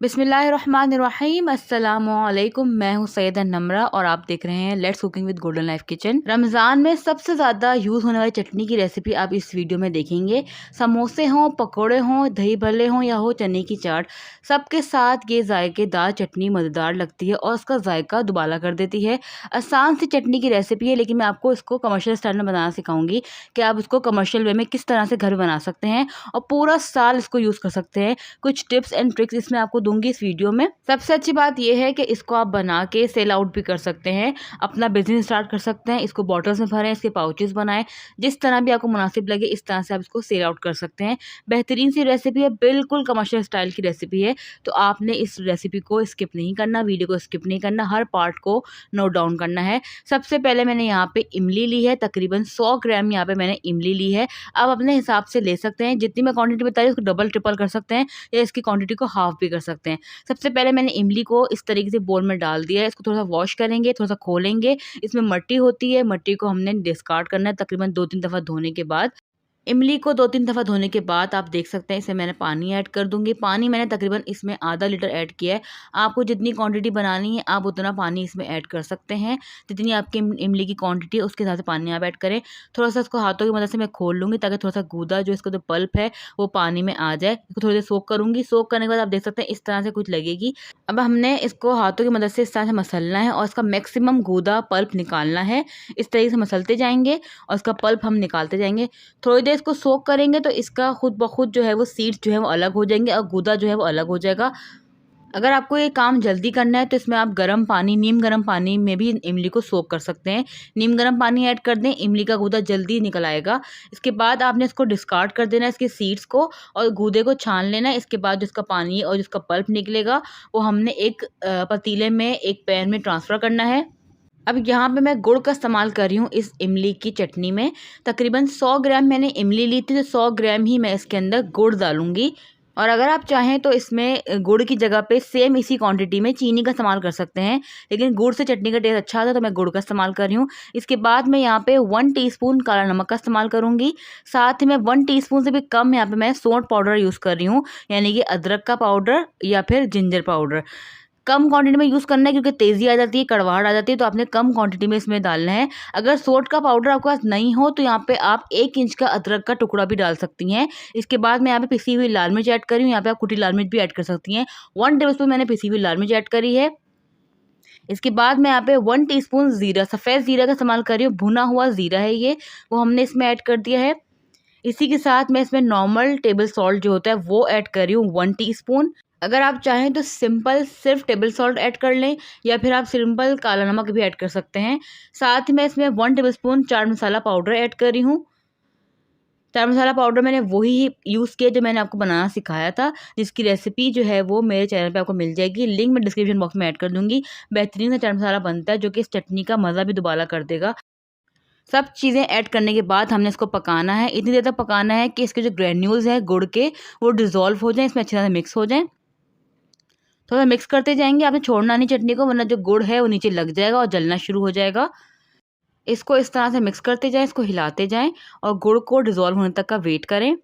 बिस्मिल्लाहिर्रहमानिर्रहीम अस्सलामुअलैकुम। मैं हूँ सैयदा नम्रा और आप देख रहे हैं let's cooking with golden life kitchen. Ramzan में सबसे ज़्यादा यूज़ होने वाली चटनी की रेसिपी आप इस वीडियो में देखेंगे। समोसे हों, पकोड़े हों, दही भल्ले हों या हो चने की चाट, सबके साथ ये जायकेदार चटनी मज़ेदार लगती है और उसका जायका दुबाला कर देती है। आसान सी चटनी की रेसिपी है, लेकिन मैं आपको इसको कमर्शियल स्टाइल में बनाना सिखाऊंगी कि आप इसको कमर्शियल वे में किस तरह से घर में बना सकते हैं और पूरा साल इसको यूज़ कर सकते हैं। कुछ टिप्स एंड ट्रिक्स इसमें आपको दूंगी इस वीडियो में। सबसे अच्छी बात यह है कि इसको आप बना के सेल आउट भी कर सकते हैं, अपना बिजनेस स्टार्ट कर सकते हैं। इसको बॉटल्स में भरें, इसके पाउचेस बनाएं, जिस तरह भी आपको मुनासिब लगे इस तरह से आप इसको सेल आउट कर सकते हैं। बेहतरीन सी रेसिपी है, बिल्कुल कमर्शियल स्टाइल की रेसिपी है। तो आपने इस रेसिपी को स्किप नहीं करना, वीडियो को स्किप नहीं करना, हर पार्ट को नोट डाउन करना है। सबसे पहले मैंने यहाँ पे इमली ली है, तकरीबन 100 ग्राम यहाँ पे मैंने इमली ली है। आप अपने हिसाब से ले सकते हैं, जितनी मैं क्वांटिटी बताई उसको डबल ट्रिपल कर सकते हैं या इसकी क्वांटिटी को हाफ भी कर सकते हैं। सबसे पहले मैंने इमली को इस तरीके से बोल में डाल दिया है। इसको थोड़ा सा वॉश करेंगे, थोड़ा सा खोलेंगे। इसमें मट्टी होती है, मट्टी को हमने डिस्कार्ड करना है तकरीबन 2-3 दफ़ा धोने के बाद। इमली को 2-3 दफ़ा धोने के बाद आप देख सकते हैं इसमें मैंने पानी ऐड कर दूंगी। पानी मैंने तकरीबन इसमें आधा लीटर ऐड किया है। आपको जितनी क्वांटिटी बनानी है आप उतना पानी इसमें ऐड कर सकते हैं। जितनी आपकी इमली की क्वांटिटी है उसके हिसाब से पानी आप ऐड करें। थोड़ा सा इसको हाथों की मदद से मैं खोल लूँगी ताकि थोड़ा सा गूदा जो इसका जो पल्प है वो पानी में आ जाए। इसको थोड़ी देर सोक करूँगी। सोक करने के बाद आप देख सकते हैं इस तरह से कुछ लगेगी। अब हमने इसको हाथों की मदद से इस तरह से मसलना है और इसका मैक्सिमम गूदा पल्प निकालना है। इस तरीके से मसलते जाएंगे और इसका पल्प हम निकालते जाएंगे। थोड़ी देर इसको सोक करेंगे तो इसका खुद ब खुद जो है वो सीड्स जो है वो अलग हो जाएंगे और गूदा जो है वो अलग हो जाएगा। अगर आपको ये काम जल्दी करना है तो इसमें आप गर्म पानी, नीम गर्म पानी में भी इमली को सोक कर सकते हैं। नीम गर्म पानी ऐड कर दें, इमली का गूदा जल्दी निकल आएगा। इसके बाद आपने इसको डिस्कार्ड कर देना है, इसके सीड्स को और गूदे को छान लेना है। इसके बाद जिसका पानी और जिसका पल्प निकलेगा वो हमने एक पतीले में, एक पैन में ट्रांसफ़र करना है। अब यहाँ पे मैं गुड़ का इस्तेमाल कर रही हूँ इस इमली की चटनी में। तकरीबन 100 ग्राम मैंने इमली ली थी, तो 100 ग्राम ही मैं इसके अंदर गुड़ डालूँगी। और अगर आप चाहें तो इसमें गुड़ की जगह पे सेम इसी क्वांटिटी में चीनी का इस्तेमाल कर सकते हैं, लेकिन गुड़ से चटनी का टेस्ट अच्छा आता है तो मैं गुड़ का इस्तेमाल कर रही हूँ। इसके बाद मैं यहाँ पे 1 टीस्पून काला नमक का इस्तेमाल करूँगी। साथ ही में 1 टीस्पून से भी कम यहाँ पे मैं सौंठ पाउडर यूज़ कर रही हूँ, यानी कि अदरक का पाउडर या फिर जिंजर पाउडर। कम क्वांटिटी में यूज़ करना है क्योंकि तेज़ी आ जाती है, कड़वाहट आ जाती है, तो आपने कम क्वांटिटी में इसमें डालना है। अगर सौंठ का पाउडर आपके पास नहीं हो तो यहाँ पे आप 1 इंच का अदरक का टुकड़ा भी डाल सकती हैं। इसके बाद मैं यहाँ पे पिसी हुई लाल मिर्च ऐड कर रही हूँ। यहाँ पे आप कुटी लाल मिर्च भी ऐड कर सकती हैं। 1 टेबलस्पून मैंने पिसी हुई लाल मिर्च ऐड करी है। इसके बाद मैं यहाँ पे 1 टीस्पून ज़ीरा, सफ़ेद ज़ीरा का इस्तेमाल कर रही हूँ, भुना हुआ ज़ीरा है ये, वो हमने इसमें ऐड कर दिया है। इसी के साथ मैं इसमें नॉर्मल टेबल सॉल्ट जो होता है वो ऐड कर रही हूँ 1 टीस्पून। अगर आप चाहें तो सिंपल सिर्फ टेबल सॉल्ट ऐड कर लें या फिर आप सिंपल काला नमक भी ऐड कर सकते हैं। साथ ही मैं इसमें 1 tablespoon chaat masala powder add कर रही हूँ। चाट मसाला पाउडर मैंने वही यूज़ किया जो मैंने आपको बनाना सिखाया था, जिसकी रेसिपी जो है वो मेरे चैनल पे आपको मिल जाएगी। लिंक मैं डिस्क्रिप्शन बॉक्स में ऐड कर दूँगी। बेहतरीन सा चाट मसाला बनता है जो कि इस चटनी का मज़ा भी दुबाला कर देगा। सब चीज़ें ऐड करने के बाद हमने इसको पकाना है। इतनी देर तक पकाना है कि इसके जो ग्रैन्यूल्स हैं गुड़ के वो डिज़ोल्व हो जाएँ, इसमें अच्छी तरह से मिक्स हो जाएँ। थोड़ा मिक्स करते जाएंगे, आपने छोड़ना नहीं चटनी को, वरना जो गुड़ है वो नीचे लग जाएगा और जलना शुरू हो जाएगा। इसको इस तरह से मिक्स करते जाएं, इसको हिलाते जाएं और गुड़ को डिज़ोल्व होने तक का वेट करें।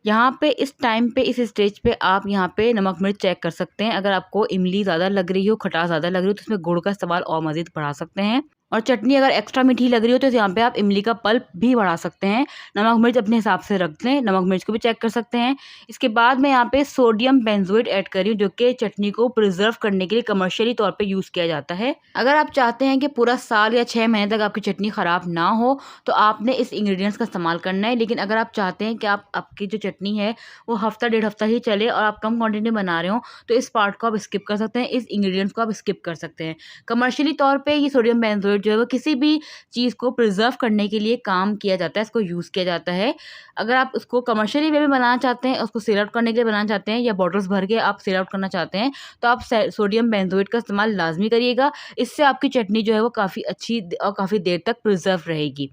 यहाँ पे इस टाइम पे, इस स्टेज पे आप यहाँ पे नमक मिर्च चेक कर सकते हैं। अगर आपको इमली ज़्यादा लग रही हो, खटास ज़्यादा लग रही हो तो इसमें गुड़ का इस्तेमाल और मज़ीद बढ़ा सकते हैं। और चटनी अगर एक्स्ट्रा मीठी लग रही हो तो यहाँ पे आप इमली का पल्प भी बढ़ा सकते हैं। नमक मिर्च अपने हिसाब से रख लें, नमक मिर्च को भी चेक कर सकते हैं। इसके बाद मैं यहाँ पे सोडियम बेंजोएट ऐड कर रही हूँ, जो कि चटनी को प्रिजर्व करने के लिए कमर्शियली तौर पे यूज़ किया जाता है। अगर आप चाहते हैं कि पूरा साल या 6 महीने तक आपकी चटनी ख़राब ना हो तो आपने इस इंग्रेडिएंट्स का इस्तेमाल करना है। लेकिन अगर आप चाहते हैं कि आपकी जो चटनी है वो हफ्ता 1.5 हफ्ता ही चले और आप कम क्वांटिटी में बना रहे हो तो इस पार्ट को आप स्किप कर सकते हैं, इस इंग्रेडिएंट्स को आप स्किप कर सकते हैं। कमर्शियली तौर पे ये सोडियम बेंजोएट जो है वो किसी भी चीज़ को प्रिजर्व करने के लिए काम किया जाता है, इसको यूज़ किया जाता है। अगर आप उसको कमर्शियली वे में बनाना चाहते हैं, उसको सेल आउट करने के लिए बनाना चाहते हैं या बॉटल्स भर के आप सेल आउट करना चाहते हैं तो आप सोडियम बेंजोएट का इस्तेमाल लाजमी करिएगा। इससे आपकी चटनी जो है वो काफ़ी अच्छी और काफ़ी देर तक प्रिजर्व रहेगी।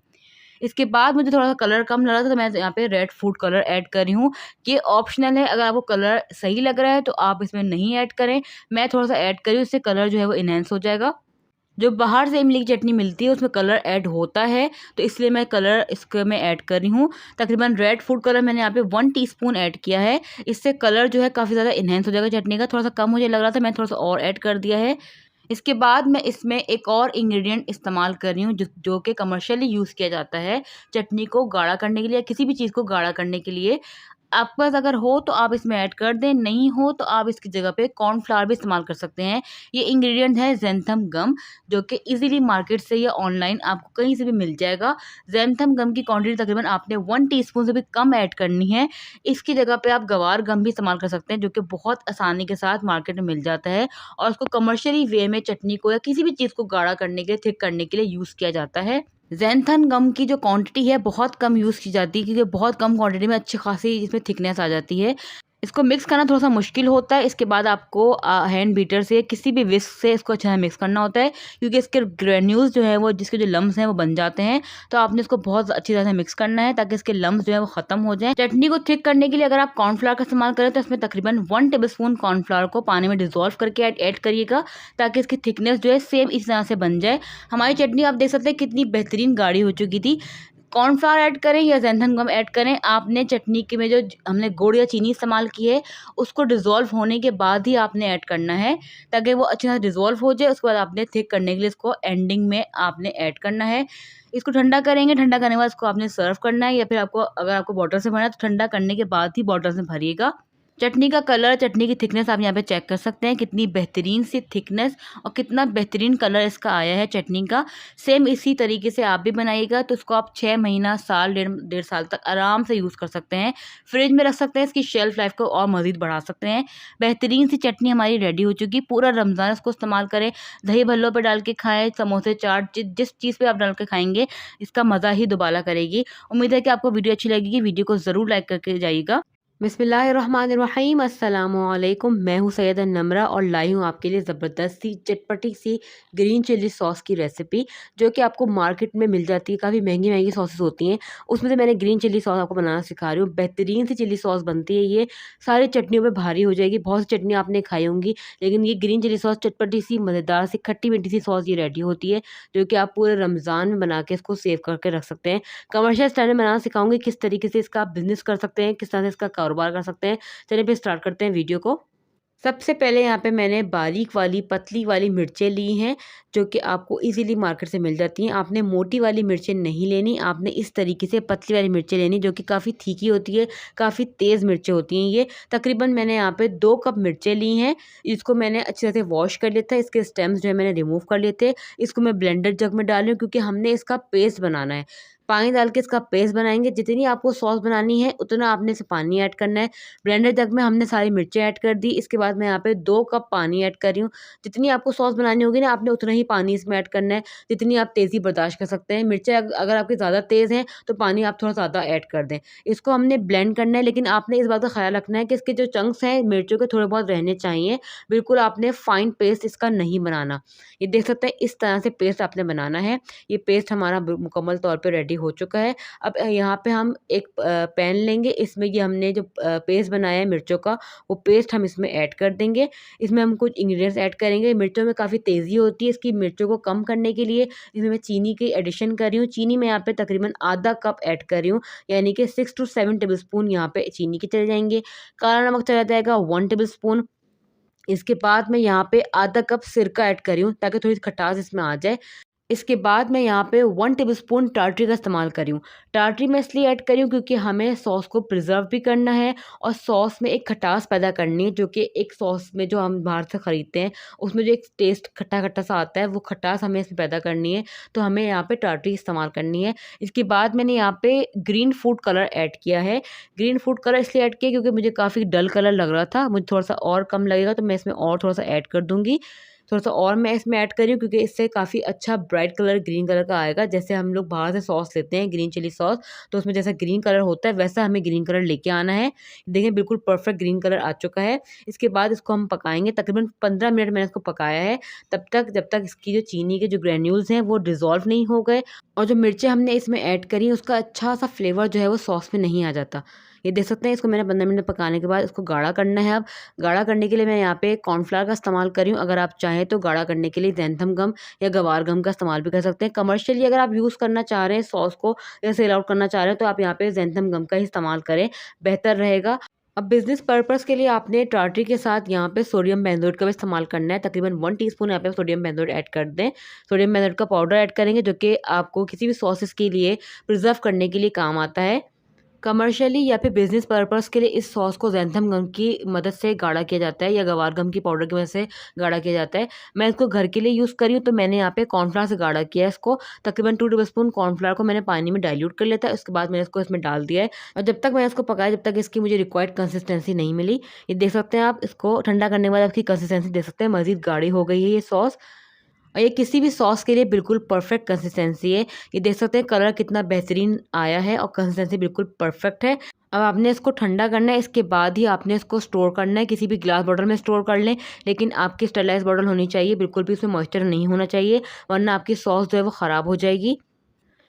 इसके बाद मुझे थोड़ा सा कलर कम लगा था तो मैं यहाँ पे रेड फूड कलर ऐड कर रही हूँ। ये ऑप्शनल है, अगर आपको कलर सही लग रहा है तो आप इसमें नहीं ऐड करें। मैं थोड़ा सा ऐड करी हूँ, इससे कलर जो है वो इनहेंस हो जाएगा। जो बाहर से इमली की चटनी मिलती है उसमें कलर ऐड होता है, तो इसलिए मैं कलर इसके मैं ऐड कर रही हूँ। तकरीबन रेड फूड कलर मैंने यहाँ पे 1 टीस्पून ऐड किया है। इससे कलर जो है काफ़ी ज़्यादा एनहेंस हो जाएगा चटनी का। थोड़ा सा कम मुझे लग रहा था, मैं थोड़ा सा और ऐड कर दिया है। इसके बाद मैं इसमें एक और इंग्रेडिएंट इस्तेमाल कर रही हूँ जो कि कमर्शियली यूज़ किया जाता है चटनी को गाढ़ा करने के लिए या किसी भी चीज़ को गाढ़ा करने के लिए। आपके पास अगर हो तो आप इसमें ऐड कर दें, नहीं हो तो आप इसकी जगह पे कॉर्नफ्लावर भी इस्तेमाल कर सकते हैं। ये इंग्रेडिएंट है ज़ैंथम गम, जो कि ईज़िली मार्केट से या ऑनलाइन आपको कहीं से भी मिल जाएगा। ज़ैंथम गम की क्वांटिटी तकरीबन आपने 1 टीस्पून से भी कम ऐड करनी है। इसकी जगह पे आप ग्वार गम भी इस्तेमाल कर सकते हैं, जो कि बहुत आसानी के साथ मार्केट में मिल जाता है और उसको कमर्शियली वे में चटनी को या किसी भी चीज़ को गाढ़ा करने के लिए, थिक करने के लिए यूज़ किया जाता है। ज़ैंथन गम की जो क्वांटिटी है बहुत कम यूज़ की जाती है, क्योंकि बहुत कम क्वांटिटी में अच्छी खासी इसमें थिकनेस आ जाती है। इसको मिक्स करना थोड़ा-सा मुश्किल होता है। इसके बाद आपको हैंड बीटर से किसी भी विस्क से इसको अच्छे से मिक्स करना होता है, क्योंकि इसके ग्रैन्यूल्स जो है वो जिसके जो लम्स हैं वो बन जाते हैं। तो आपने इसको बहुत अच्छी तरह से मिक्स करना है ताकि इसके लम्स जो है वो ख़त्म हो जाएँ। चटनी को थिक करने के लिए अगर आप कॉर्नफ्लावर का इस्तेमाल करें तो इसमें तकरीबन 1 टेबलस्पून कॉर्नफ्लावर को पानी में डिज़ोल्व करके ऐड करिएगा, ताकि इसकी थिकनेस जो है सेम इस तरह से बन जाए। हमारी चटनी आप देख सकते हैं कितनी बेहतरीन गाढ़ी हो चुकी थी। कॉर्नफ्लावर ऐड करें या ज़ैंथन गम ऐड करें, आपने चटनी के में जो हमने गुड़ या चीनी इस्तेमाल की है उसको डिज़ोल्व होने के बाद ही आपने ऐड करना है, ताकि वो अच्छी तरह डिज़ोल्व हो जाए। उसके बाद आपने थिक करने के लिए इसको एंडिंग में आपने ऐड करना है। इसको ठंडा करेंगे, ठंडा करने के बाद इसको आपने सर्व करना है, या फिर आपको अगर आपको बॉटल से भरना है तो ठंडा करने के बाद ही बॉटल से भरिएगा। चटनी का कलर, चटनी की थिकनेस आप यहाँ पे चेक कर सकते हैं, कितनी बेहतरीन सी थिकनेस और कितना बेहतरीन कलर इसका आया है चटनी का। सेम इसी तरीके से आप भी बनाइएगा तो इसको आप 6 महीना, साल, डेढ़ साल तक आराम से यूज़ कर सकते हैं। फ्रिज में रख सकते हैं, इसकी शेल्फ लाइफ को और मज़ीद बढ़ा सकते हैं। बेहतरीन सी चटनी हमारी रेडी हो चुकी। पूरा रमज़ान इसको इस्तेमाल करें, दही भल्लों पे डाल के खाएँ, समोसे, चाट, जिस चीज़ पे आप डाल के खाएँगे इसका मज़ा ही दुबाला करेगी। उम्मीद है कि आपको वीडियो अच्छी लगेगी। वीडियो को ज़रूर लाइक करके जाइएगा। बिस्मिल्लाहिर्रहमानिर्रहीम, अस्सलामुअलैकुम। मैं हूँ सैयदा नम्रा और लाई हूँ आपके लिए ज़बरदस्त सी चटपटी सी ग्रीन चिल्ली सॉस की रेसिपी, जो कि आपको मार्केट में मिल जाती है। काफ़ी महंगी महंगी सॉसेस होती हैं, उसमें से मैंने ग्रीन चिल्ली सॉस आपको बनाना सिखा रही हूँ। बेहतरीन सी चिल्ली सॉस बनती है, ये सारी चटनियों पर भारी हो जाएगी। बहुत सी चटनी आपने खाई होंगी, लेकिन ये ग्रीन चिल्ली सॉस चटपटी सी मज़ेदार सी खट्टी मीठी सी सॉस ये रेडी होती है, जो कि आप पूरे रमज़ान में बना के इसको सेव करके रख सकते हैं। कमर्शियल स्टाइल में बनाना सिखाऊंगी, किस तरीके से इसका आप बिज़नेस कर सकते हैं, किस तरह से इसका कारोबार कर सकते हैं। चलिए फिर स्टार्ट करते हैं वीडियो को। सबसे पहले यहाँ पे मैंने बारीक वाली, पतली वाली मिर्चें ली हैं, जो कि आपको इजीली मार्केट से मिल जाती हैं। आपने मोटी वाली मिर्चें नहीं लेनी, आपने इस तरीके से पतली वाली मिर्चें लेनी, जो कि काफ़ी तीखी होती है, काफ़ी तेज़ मिर्चें होती हैं ये। तकरीबन मैंने यहाँ पे 2 कप मिर्चें ली हैं। इसको मैंने अच्छी तरह से वॉश कर लिया था, इसके स्टेम्स जो है मैंने रिमूव कर लिए थे। इसको मैं ब्लेंडर जग में डाल रही हूँ, क्योंकि हमने इसका पेस्ट बनाना है। पानी डाल के इसका पेस्ट बनाएंगे। जितनी आपको सॉस बनानी है उतना आपने इसे पानी ऐड करना है। ब्लेंडर जग में हमने सारी मिर्चें ऐड कर दी। इसके बाद मैं यहाँ पे 2 कप पानी ऐड कर रही हूँ। जितनी आपको सॉस बनानी होगी ना, आपने उतना ही पानी इसमें ऐड करना है, जितनी आप तेज़ी बर्दाश्त कर सकते हैं। मिर्चें अगर आपकी ज़्यादा तेज़ हैं तो पानी आप थोड़ा ज़्यादा ऐड कर दें। इसको हमने ब्लेंड करना है, लेकिन आपने इस बात का ख्याल रखना है कि इसके जो चंक्स हैं मिर्चों के थोड़े बहुत रहने चाहिए। बिल्कुल आपने फाइन पेस्ट इसका नहीं बनाना। ये देख सकते हैं, इस तरह से पेस्ट आपने बनाना है। ये पेस्ट हमारा मुकम्मल तौर पर रेडी हो चुका है। अब यहाँ पे हम एक पैन लेंगे, इसमें ये हमने जो पेस्ट बनाया है मिर्चों का, वो पेस्ट हम इसमें ऐड कर देंगे। इसमें हम कुछ इंग्रेडिएंट्स ऐड करेंगे। मिर्चों में काफ़ी तेज़ी होती है, इसकी मिर्चों को कम करने के लिए इसमें मैं चीनी की एडिशन कर रही हूँ। चीनी मैं यहाँ पे तकरीबन आधा कप ऐड कर रही हूँ, यानी कि 6 to 7 टेबलस्पून यहाँ पे चीनी के चले जाएंगे। काला नमक चला जाएगा 1 टेबलस्पून। इसके बाद मैं यहाँ पे आधा कप सिरका ऐड कर रही हूँ, ताकि थोड़ी खटास इसमें आ जाए। इसके बाद मैं यहाँ पे 1 टेबलस्पून टार्टरी का इस्तेमाल कर रही हूँ। टार्टरी मैं इसलिए ऐड कर रही हूँ क्योंकि हमें सॉस को प्रिजर्व भी करना है और सॉस में एक खटास पैदा करनी है, जो कि एक सॉस में जो हम बाहर से ख़रीदते हैं उसमें जो एक टेस्ट खट्टा-खट्टा सा आता है, वो खटास हमें इसमें पैदा करनी है। तो हमें यहाँ पे टार्टरी इस्तेमाल करनी है। इसके बाद मैंने यहाँ पे ग्रीन फूड कलर ऐड किया है। ग्रीन फूड कलर इसलिए ऐड किया क्योंकि मुझे काफ़ी डल कलर लग रहा था, मुझे थोड़ा-सा और कम लगेगा तो मैं इसमें और थोड़ा-सा ऐड कर दूँगी। थोड़ा-सा और मैं इसमें ऐड कर रही हूँ, क्योंकि इससे काफ़ी अच्छा ब्राइट कलर ग्रीन कलर का आएगा। जैसे हम लोग बाहर से सॉस लेते हैं ग्रीन चिली सॉस, तो उसमें जैसा ग्रीन कलर होता है वैसा हमें ग्रीन कलर लेके आना है। देखें, बिल्कुल परफेक्ट ग्रीन कलर आ चुका है। इसके बाद इसको हम पकाएँगे, तकरीबन 15 मिनट मैंने इसको पकाया है, तब तक जब तक इसकी जो चीनी के जो ग्रैन्यूल्स हैं वो डिज़ोल्व नहीं हो गए और जो मिर्चें हमने इसमें ऐड करी उसका अच्छा सा फ्लेवर जो है वो सॉस में नहीं आ जाता। ये देख सकते हैं, इसको मैंने 15 मिनट पकाने के बाद इसको गाढ़ा करना है। अब गाढ़ा करने के लिए मैं यहाँ पे कॉर्नफ्लावर का इस्तेमाल कर रही हूँ। अगर आप चाहें तो गाढ़ा करने के लिए ज़ैंथम गम या ग्वार गम का इस्तेमाल भी कर सकते हैं। कमर्शियली अगर आप यूज़ करना चाह रहे हैं सॉस को या सेल आउट करना चाह रहे हैं तो आप यहाँ पे ज़ैंथम गम का ही इस्तेमाल करें, बेहतर रहेगा। अब बिज़नेस पर्पज़ के लिए आपने टार्टरी के साथ यहाँ पे सोडियम बेंजोएट का भी इस्तेमाल करना है। तकरीबन 1 टीस्पून यहाँ पे सोडियम बेंजोएट ऐड कर दें। सोडियम बेंजोएट का पाउडर ऐड करेंगे जो कि आपको किसी भी सॉसेस के लिए प्रिजर्व करने के लिए काम आता है। कमर्शियली या फिर बिज़नेस पर्पज़ के लिए इस सॉस को ज़ैंथम गम की मदद से गाढ़ा किया जाता है या ग्वार गम की पाउडर की मदद से गाढ़ा किया जाता है। मैं इसको घर के लिए यूज़ कर रही हूँ तो मैंने यहाँ पे कॉर्नफ्लावर से गाढ़ा किया है इसको। तकरीबन 2 टेबलस्पून कॉर्नफ्लावर को मैंने पानी में डाइल्यूट कर लिया था। उसके बाद मैंने इसको इसमें डाल दिया है और जब तक मैंने इसको पकाया जब तक इसकी मुझे रिक्वायर्ड कंसिस्टेंसी नहीं मिली। ये देख सकते हैं आप, इसको ठंडा करने के बाद आपकी कंसिस्टेंसी देख सकते हैं, मज़ीद गाढ़ी हो गई है ये सॉस। और ये किसी भी सॉस के लिए बिल्कुल परफेक्ट कंसिस्टेंसी है। ये देख सकते हैं कलर कितना बेहतरीन आया है और कंसिस्टेंसी बिल्कुल परफेक्ट है। अब आपने इसको ठंडा करना है, इसके बाद ही आपने इसको स्टोर करना है। किसी भी ग्लास बॉटल में स्टोर कर लें, लेकिन आपकी स्टेरलाइज बॉटल होनी चाहिए, बिल्कुल भी उसमें मॉइस्चर नहीं होना चाहिए वरना आपकी सॉस जो है वो ख़राब हो जाएगी।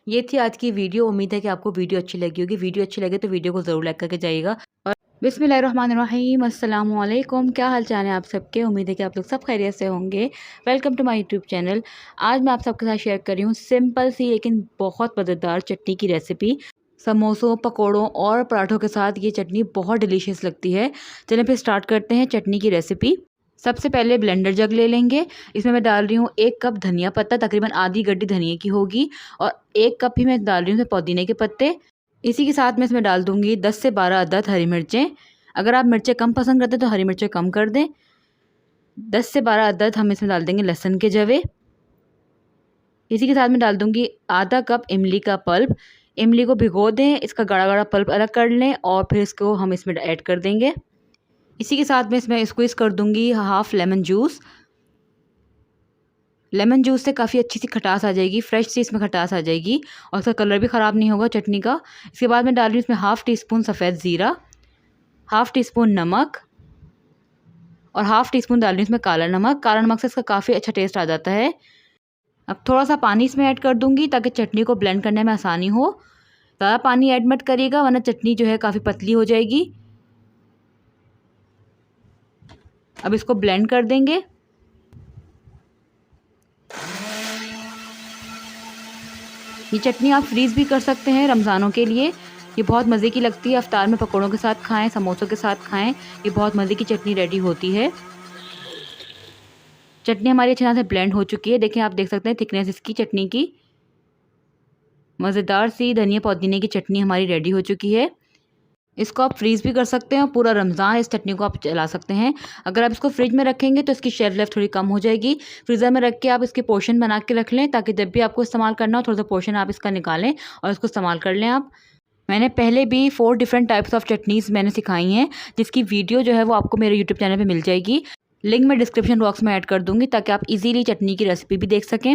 ये थी आज की वीडियो। उम्मीद है कि आपको वीडियो अच्छी लगी होगी। वीडियो अच्छी लगे तो वीडियो को ज़रूर लाइक करके जाइएगा। और बिस्मिल्लाहिर्रहमानिर्रहीम, अस्सलामु अलैकुम। क्या हाल चाल है आप सबके? उम्मीद है कि आप लोग सब खैरियत से होंगे। Welcome to my YouTube channel. आज मैं आप सबके साथ शेयर कर रही हूँ सिंपल सी लेकिन बहुत मज़ेदार चटनी की रेसिपी। समोसों, पकौड़ों और पराठों के साथ ये चटनी बहुत डिलीशियस लगती है। चलिए फिर स्टार्ट करते हैं चटनी की रेसिपी। सबसे पहले ब्लेंडर जग ले लेंगे। इसमें मैं डाल रही हूँ 1 कप धनिया पत्ता, तकरीबन आधी गड्डी धनिया की होगी, और 1 कप ही मैं डाल रही हूँ पुदीने के पत्ते। इसी के साथ मैं इसमें डाल दूँगी 10 से 12 अदद हरी मिर्चें। अगर आप मिर्चें कम पसंद करते हैं तो हरी मिर्चें कम कर दें। 10 से 12 अदद हम इसमें डाल देंगे लहसुन के जवे। इसी के साथ मैं डाल दूँगी आधा कप इमली का पल्प। इमली को भिगो दें, इसका गाढ़ा-गाढ़ा पल्प अलग कर लें और फिर इसको हम इसमें ऐड कर देंगे। इसी के साथ में इसमें स्क्वीज़ कर दूँगी half lemon juice. Lemon juice से काफ़ी अच्छी सी खटास आ जाएगी, फ्रेश सी इसमें खटास आ जाएगी और इसका कलर भी ख़राब नहीं होगा चटनी का। इसके बाद मैं डाल रही हूँ इसमें हाफ़ टी स्पून सफ़ेद ज़ीरा, हाफ़ टी स्पून नमक और हाफ़ टी स्पून डाल रही हूँ इसमें काला नमक। काला नमक से इसका काफ़ी अच्छा टेस्ट आ जाता है। अब थोड़ा-सा पानी इसमें ऐड कर दूँगी ताकि चटनी को ब्लेंड करने में आसानी हो। ज़्यादा पानी ऐड मत करिएगा वरना चटनी जो है काफ़ी पतली हो जाएगी। अब इसको ब्लेंड कर देंगे। ये चटनी आप फ्रीज़ भी कर सकते हैं रमज़ानों के लिए। ये बहुत मज़े की लगती है, इफ्तार में पकौड़ों के साथ खाएँ, समोसों के साथ खाएँ। ये बहुत मज़े की चटनी रेडी होती है। चटनी हमारी अच्छी तरह से ब्लेंड हो चुकी है। देखिए, आप देख सकते हैं थिकनेस इसकी चटनी की। मज़ेदार सी धनिया पुदीने की चटनी हमारी रेडी हो चुकी है। इसको आप फ्रीज़ भी कर सकते हैं और पूरा रमज़ान इस चटनी को आप चला सकते हैं। अगर आप इसको फ्रिज में रखेंगे तो इसकी शेल्फ लाइफ थोड़ी कम हो जाएगी। फ्रीज़र में रख के आप इसके पोर्शन बना के रख लें ताकि जब भी आपको इस्तेमाल करना हो थोड़ा-सा पोर्शन आप इसका निकालें और इसको इस्तेमाल कर लें आप। मैंने पहले भी 4 डिफरेंट टाइप्स ऑफ चटनीज़ मैंने सिखाई हैं, जिसकी वीडियो जो है वो आपको मेरे यूट्यूब चैनल पे मिल जाएगी। लिंक मैं डिस्क्रिप्शन बॉक्स में ऐड कर दूँगी ताकि आप इज़ीली चटनी की रेसिपी भी देख सकें।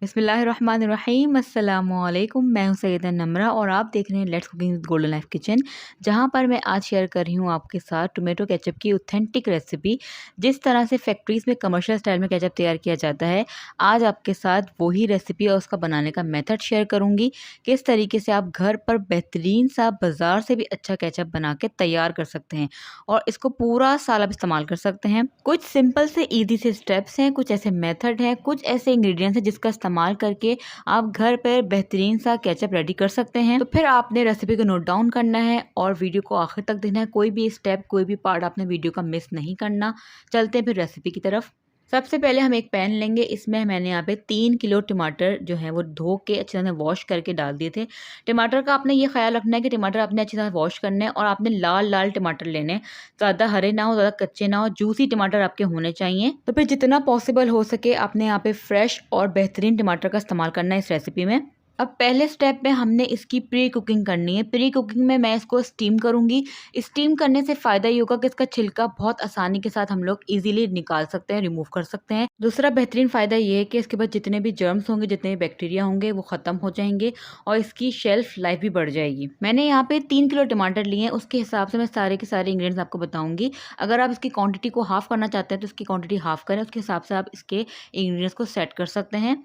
बिस्मिल्लाहिर्रहमानिर्रहीम, अस्सलामुअलैकुम। मैं हूं सैयदा नम्रा और आप देख रहे हैं let's cooking with golden life kitchen, जहां पर मैं आज शेयर कर रही हूं आपके साथ टोमेटो केचप की ऑथेंटिक रेसिपी। जिस तरह से फैक्ट्रीज़ में कमर्शियल स्टाइल में केचप तैयार किया जाता है, आज आपके साथ वही रेसिपी और उसका बनाने का मेथड शेयर करूँगी। किस तरीके से आप घर पर बेहतरीन सा बाज़ार से भी अच्छा केचप बना के तैयार कर सकते हैं और इसको पूरा साल आप इस्तेमाल कर सकते हैं। कुछ सिंपल से ईजी से स्टेप्स हैं, कुछ ऐसे मेथड हैं, कुछ ऐसे इंग्रेडिएंट्स हैं जिसका इस्तेमाल करके आप घर पर बेहतरीन सा केचप रेडी कर सकते हैं। तो फिर आपने रेसिपी को नोट डाउन करना है और वीडियो को आखिर तक देखना है। कोई भी स्टेप, कोई भी पार्ट आपने वीडियो का मिस नहीं करना। चलते हैं फिर रेसिपी की तरफ। सबसे पहले हम एक पैन लेंगे। इसमें मैंने यहाँ पे 3 किलो टमाटर जो है वो धो के अच्छी तरह से वॉश करके डाल दिए थे। टमाटर का आपने ये ख्याल रखना है कि टमाटर आपने अच्छी तरह वॉश करने हैं और आपने लाल लाल टमाटर लेने हैं। ज़्यादा हरे ना हो, ज़्यादा कच्चे ना हो, जूसी टमाटर आपके होने चाहिए। तो फिर जितना पॉसिबल हो सके आपने यहाँ पे फ्रेश और बेहतरीन टमाटर का इस्तेमाल करना है इस रेसिपी में। अब पहले स्टेप में हमने इसकी प्री कुकिंग करनी है। प्री कुकिंग में मैं इसको स्टीम करूँगी। स्टीम करने से फ़ायदा ये होगा कि इसका छिलका बहुत आसानी के साथ हम लोग इजीली निकाल सकते हैं, रिमूव कर सकते हैं। दूसरा बेहतरीन फ़ायदा ये है कि इसके बाद जितने भी जर्म्स होंगे, जितने भी बैक्टीरिया होंगे वो ख़त्म हो जाएंगे और इसकी शेल्फ लाइफ भी बढ़ जाएगी। मैंने यहाँ पे 3 किलो टमाटर लिए हैं, उसके हिसाब से मैं सारे के सारे इंग्रेडिएंट्स आपको बताऊँगी। अगर आप इसकी क्वान्टिटी को हाफ़ करना चाहते हैं तो इसकी क्वान्टिटी हाफ़ करें, उसके हिसाब से आप इसके इंग्रेडिएंट्स को सेट कर सकते हैं।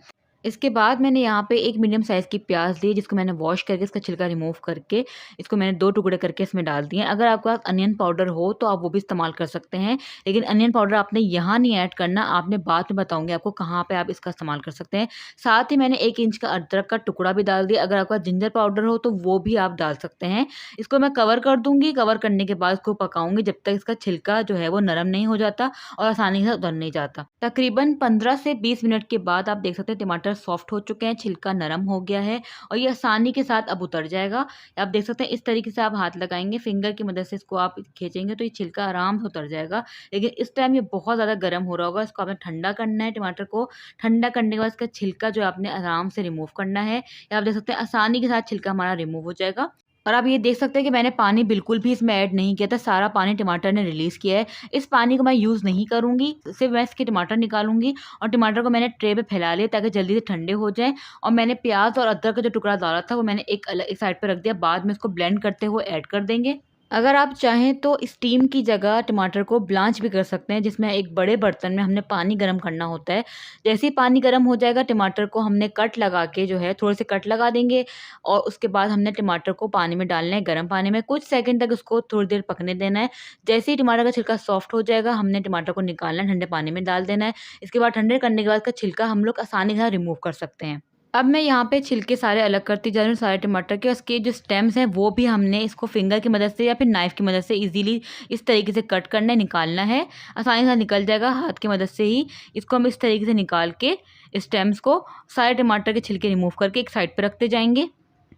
इसके बाद मैंने यहाँ पे एक मीडियम साइज़ की प्याज़ ली, जिसको मैंने वॉश करके इसका छिलका रिमूव करके इसको मैंने 2 टुकड़े करके इसमें डाल दिए हैं। अगर आपके पास अनियन पाउडर हो तो आप वो भी इस्तेमाल कर सकते हैं, लेकिन अनियन पाउडर आपने यहाँ नहीं ऐड करना, आपने बाद में बताऊँगी आपको कहाँ पे आप इसका इस्तेमाल कर सकते हैं। साथ ही मैंने 1 इंच का अदरक का टुकड़ा भी डाल दिया, अगर आपके पास जिंजर पाउडर हो तो वो भी आप डाल सकते हैं। इसको मैं कवर कर दूँगी, कवर करने के बाद इसको पकाऊँगी जब तक इसका छिलका जो है वो नरम नहीं हो जाता और आसानी से उतर नहीं जाता। तकरीबन 15 से 20 मिनट के बाद आप देख सकते हैं टमाटर सॉफ्ट हो चुके हैं, छिलका नरम हो गया है और ये आसानी के साथ अब उतर जाएगा। आप देख सकते हैं इस तरीके से आप हाथ लगाएँगे, फिंगर की मदद से इसको आप खींचेंगे तो ये छिलका आराम से उतर जाएगा। लेकिन इस टाइम ये बहुत ज़्यादा गर्म हो रहा होगा, इसको आपने ठंडा करना है टमाटर को। ठंडा करने के बाद इसका छिलका जो है आपने आराम से रिमूव करना है। ये आप देख सकते हैं आसानी के साथ छिलका हमारा रिमूव हो जाएगा। और आप ये देख सकते हैं कि मैंने पानी बिल्कुल भी इसमें ऐड नहीं किया था, सारा पानी टमाटर ने रिलीज़ किया है। इस पानी को मैं यूज़ नहीं करूँगी, सिर्फ़ मैं इसके टमाटर निकालूँगी और टमाटर को मैंने ट्रे पे फैला लिया ताकि जल्दी से ठंडे हो जाएँ। और मैंने प्याज़ और अदरक का जो टुकड़ा डाला था वो मैंने एक साइड पे रख दिया, बाद में इसको ब्लेंड करते हुए ऐड कर देंगे। अगर आप चाहें तो स्टीम की जगह टमाटर को ब्लांच भी कर सकते हैं, जिसमें एक बड़े बर्तन में हमने पानी गर्म करना होता है। जैसे ही पानी गर्म हो जाएगा टमाटर को हमने कट लगा के जो है थोड़े से कट लगा देंगे और उसके बाद हमने टमाटर को पानी में डालना है गर्म पानी में, कुछ सेकंड तक उसको थोड़ी देर पकने देना है। जैसे ही टमाटर का छिलका सॉफ्ट हो जाएगा हमने टमाटर को निकालना है, ठंडे पानी में डाल देना है। इसके बाद ठंडे करने के बाद इसका छिलका हम लोग आसानी से रिमूव कर सकते हैं। अब मैं यहाँ पे छिलके सारे अलग करती जा रही हूँ सारे टमाटर के। उसके जो स्टेम्स हैं वो भी हमने इसको फिंगर की मदद से या फिर नाइफ़ की मदद से इजीली इस तरीके से कट करना है, निकालना है। आसानी से निकल जाएगा हाथ की मदद से ही। इसको हम इस तरीके से निकाल के स्टेम्स को सारे टमाटर के छिलके रिमूव करके एक साइड पे रखते जाएँगे।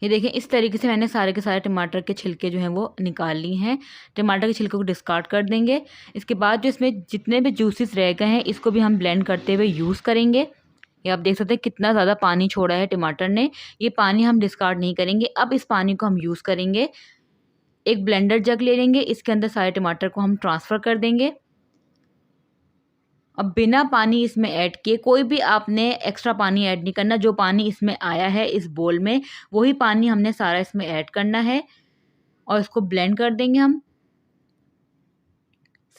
ये देखें इस तरीके से मैंने सारे के सारे टमाटर के छिलके जो हैं वो निकाल लिए हैं। टमाटर के छिलके को डिस्कार्ड कर देंगे। इसके बाद जो इसमें जितने भी जूसेस रह गए हैं इसको भी हम ब्लेंड करते हुए यूज़ करेंगे। ये आप देख सकते हैं कितना ज़्यादा पानी छोड़ा है टमाटर ने। ये पानी हम डिस्कार्ड नहीं करेंगे। अब इस पानी को हम यूज़ करेंगे। एक ब्लेंडर जग ले लेंगे, इसके अंदर सारे टमाटर को हम ट्रांसफ़र कर देंगे। अब बिना पानी इसमें ऐड किए कोई भी आपने एक्स्ट्रा पानी ऐड नहीं करना। जो पानी इसमें आया है इस बोल में, वही पानी हमने सारा इसमें ऐड करना है और इसको ब्लेंड कर देंगे हम।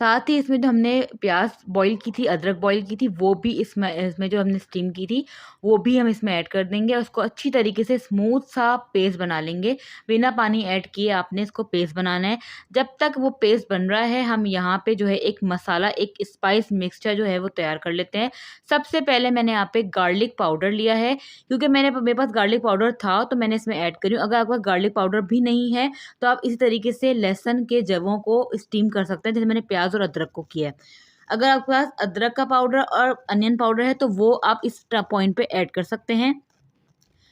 साथ ही इसमें जो हमने प्याज़ बॉईल की थी, अदरक बॉईल की थी, वो भी इसमें इसमें जो हमने स्टीम की थी, वो भी हम इसमें ऐड कर देंगे और उसको अच्छी तरीके से स्मूथ सा पेस्ट बना लेंगे। बिना पानी ऐड किए आपने इसको पेस्ट बनाना है। जब तक वो पेस्ट बन रहा है, हम यहाँ पे जो है एक मसाला, एक स्पाइस मिक्सचर जो है वो तैयार कर लेते हैं। सबसे पहले मैंने यहाँ पे गार्लिक पाउडर लिया है, क्योंकि मेरे पास गार्लिक पाउडर था तो मैंने इसमें ऐड करी हूँ। अगर आपके पास गार्लिक पाउडर भी नहीं है, तो आप इसी तरीके से लहसुन के जवों को स्टीम कर सकते हैं, जैसे मैंने प्याज़ और अदरक को किया है। अगर आपके पास अदरक का पाउडर और अनियन पाउडर है तो वो आप इस पॉइंट पे ऐड कर सकते हैं।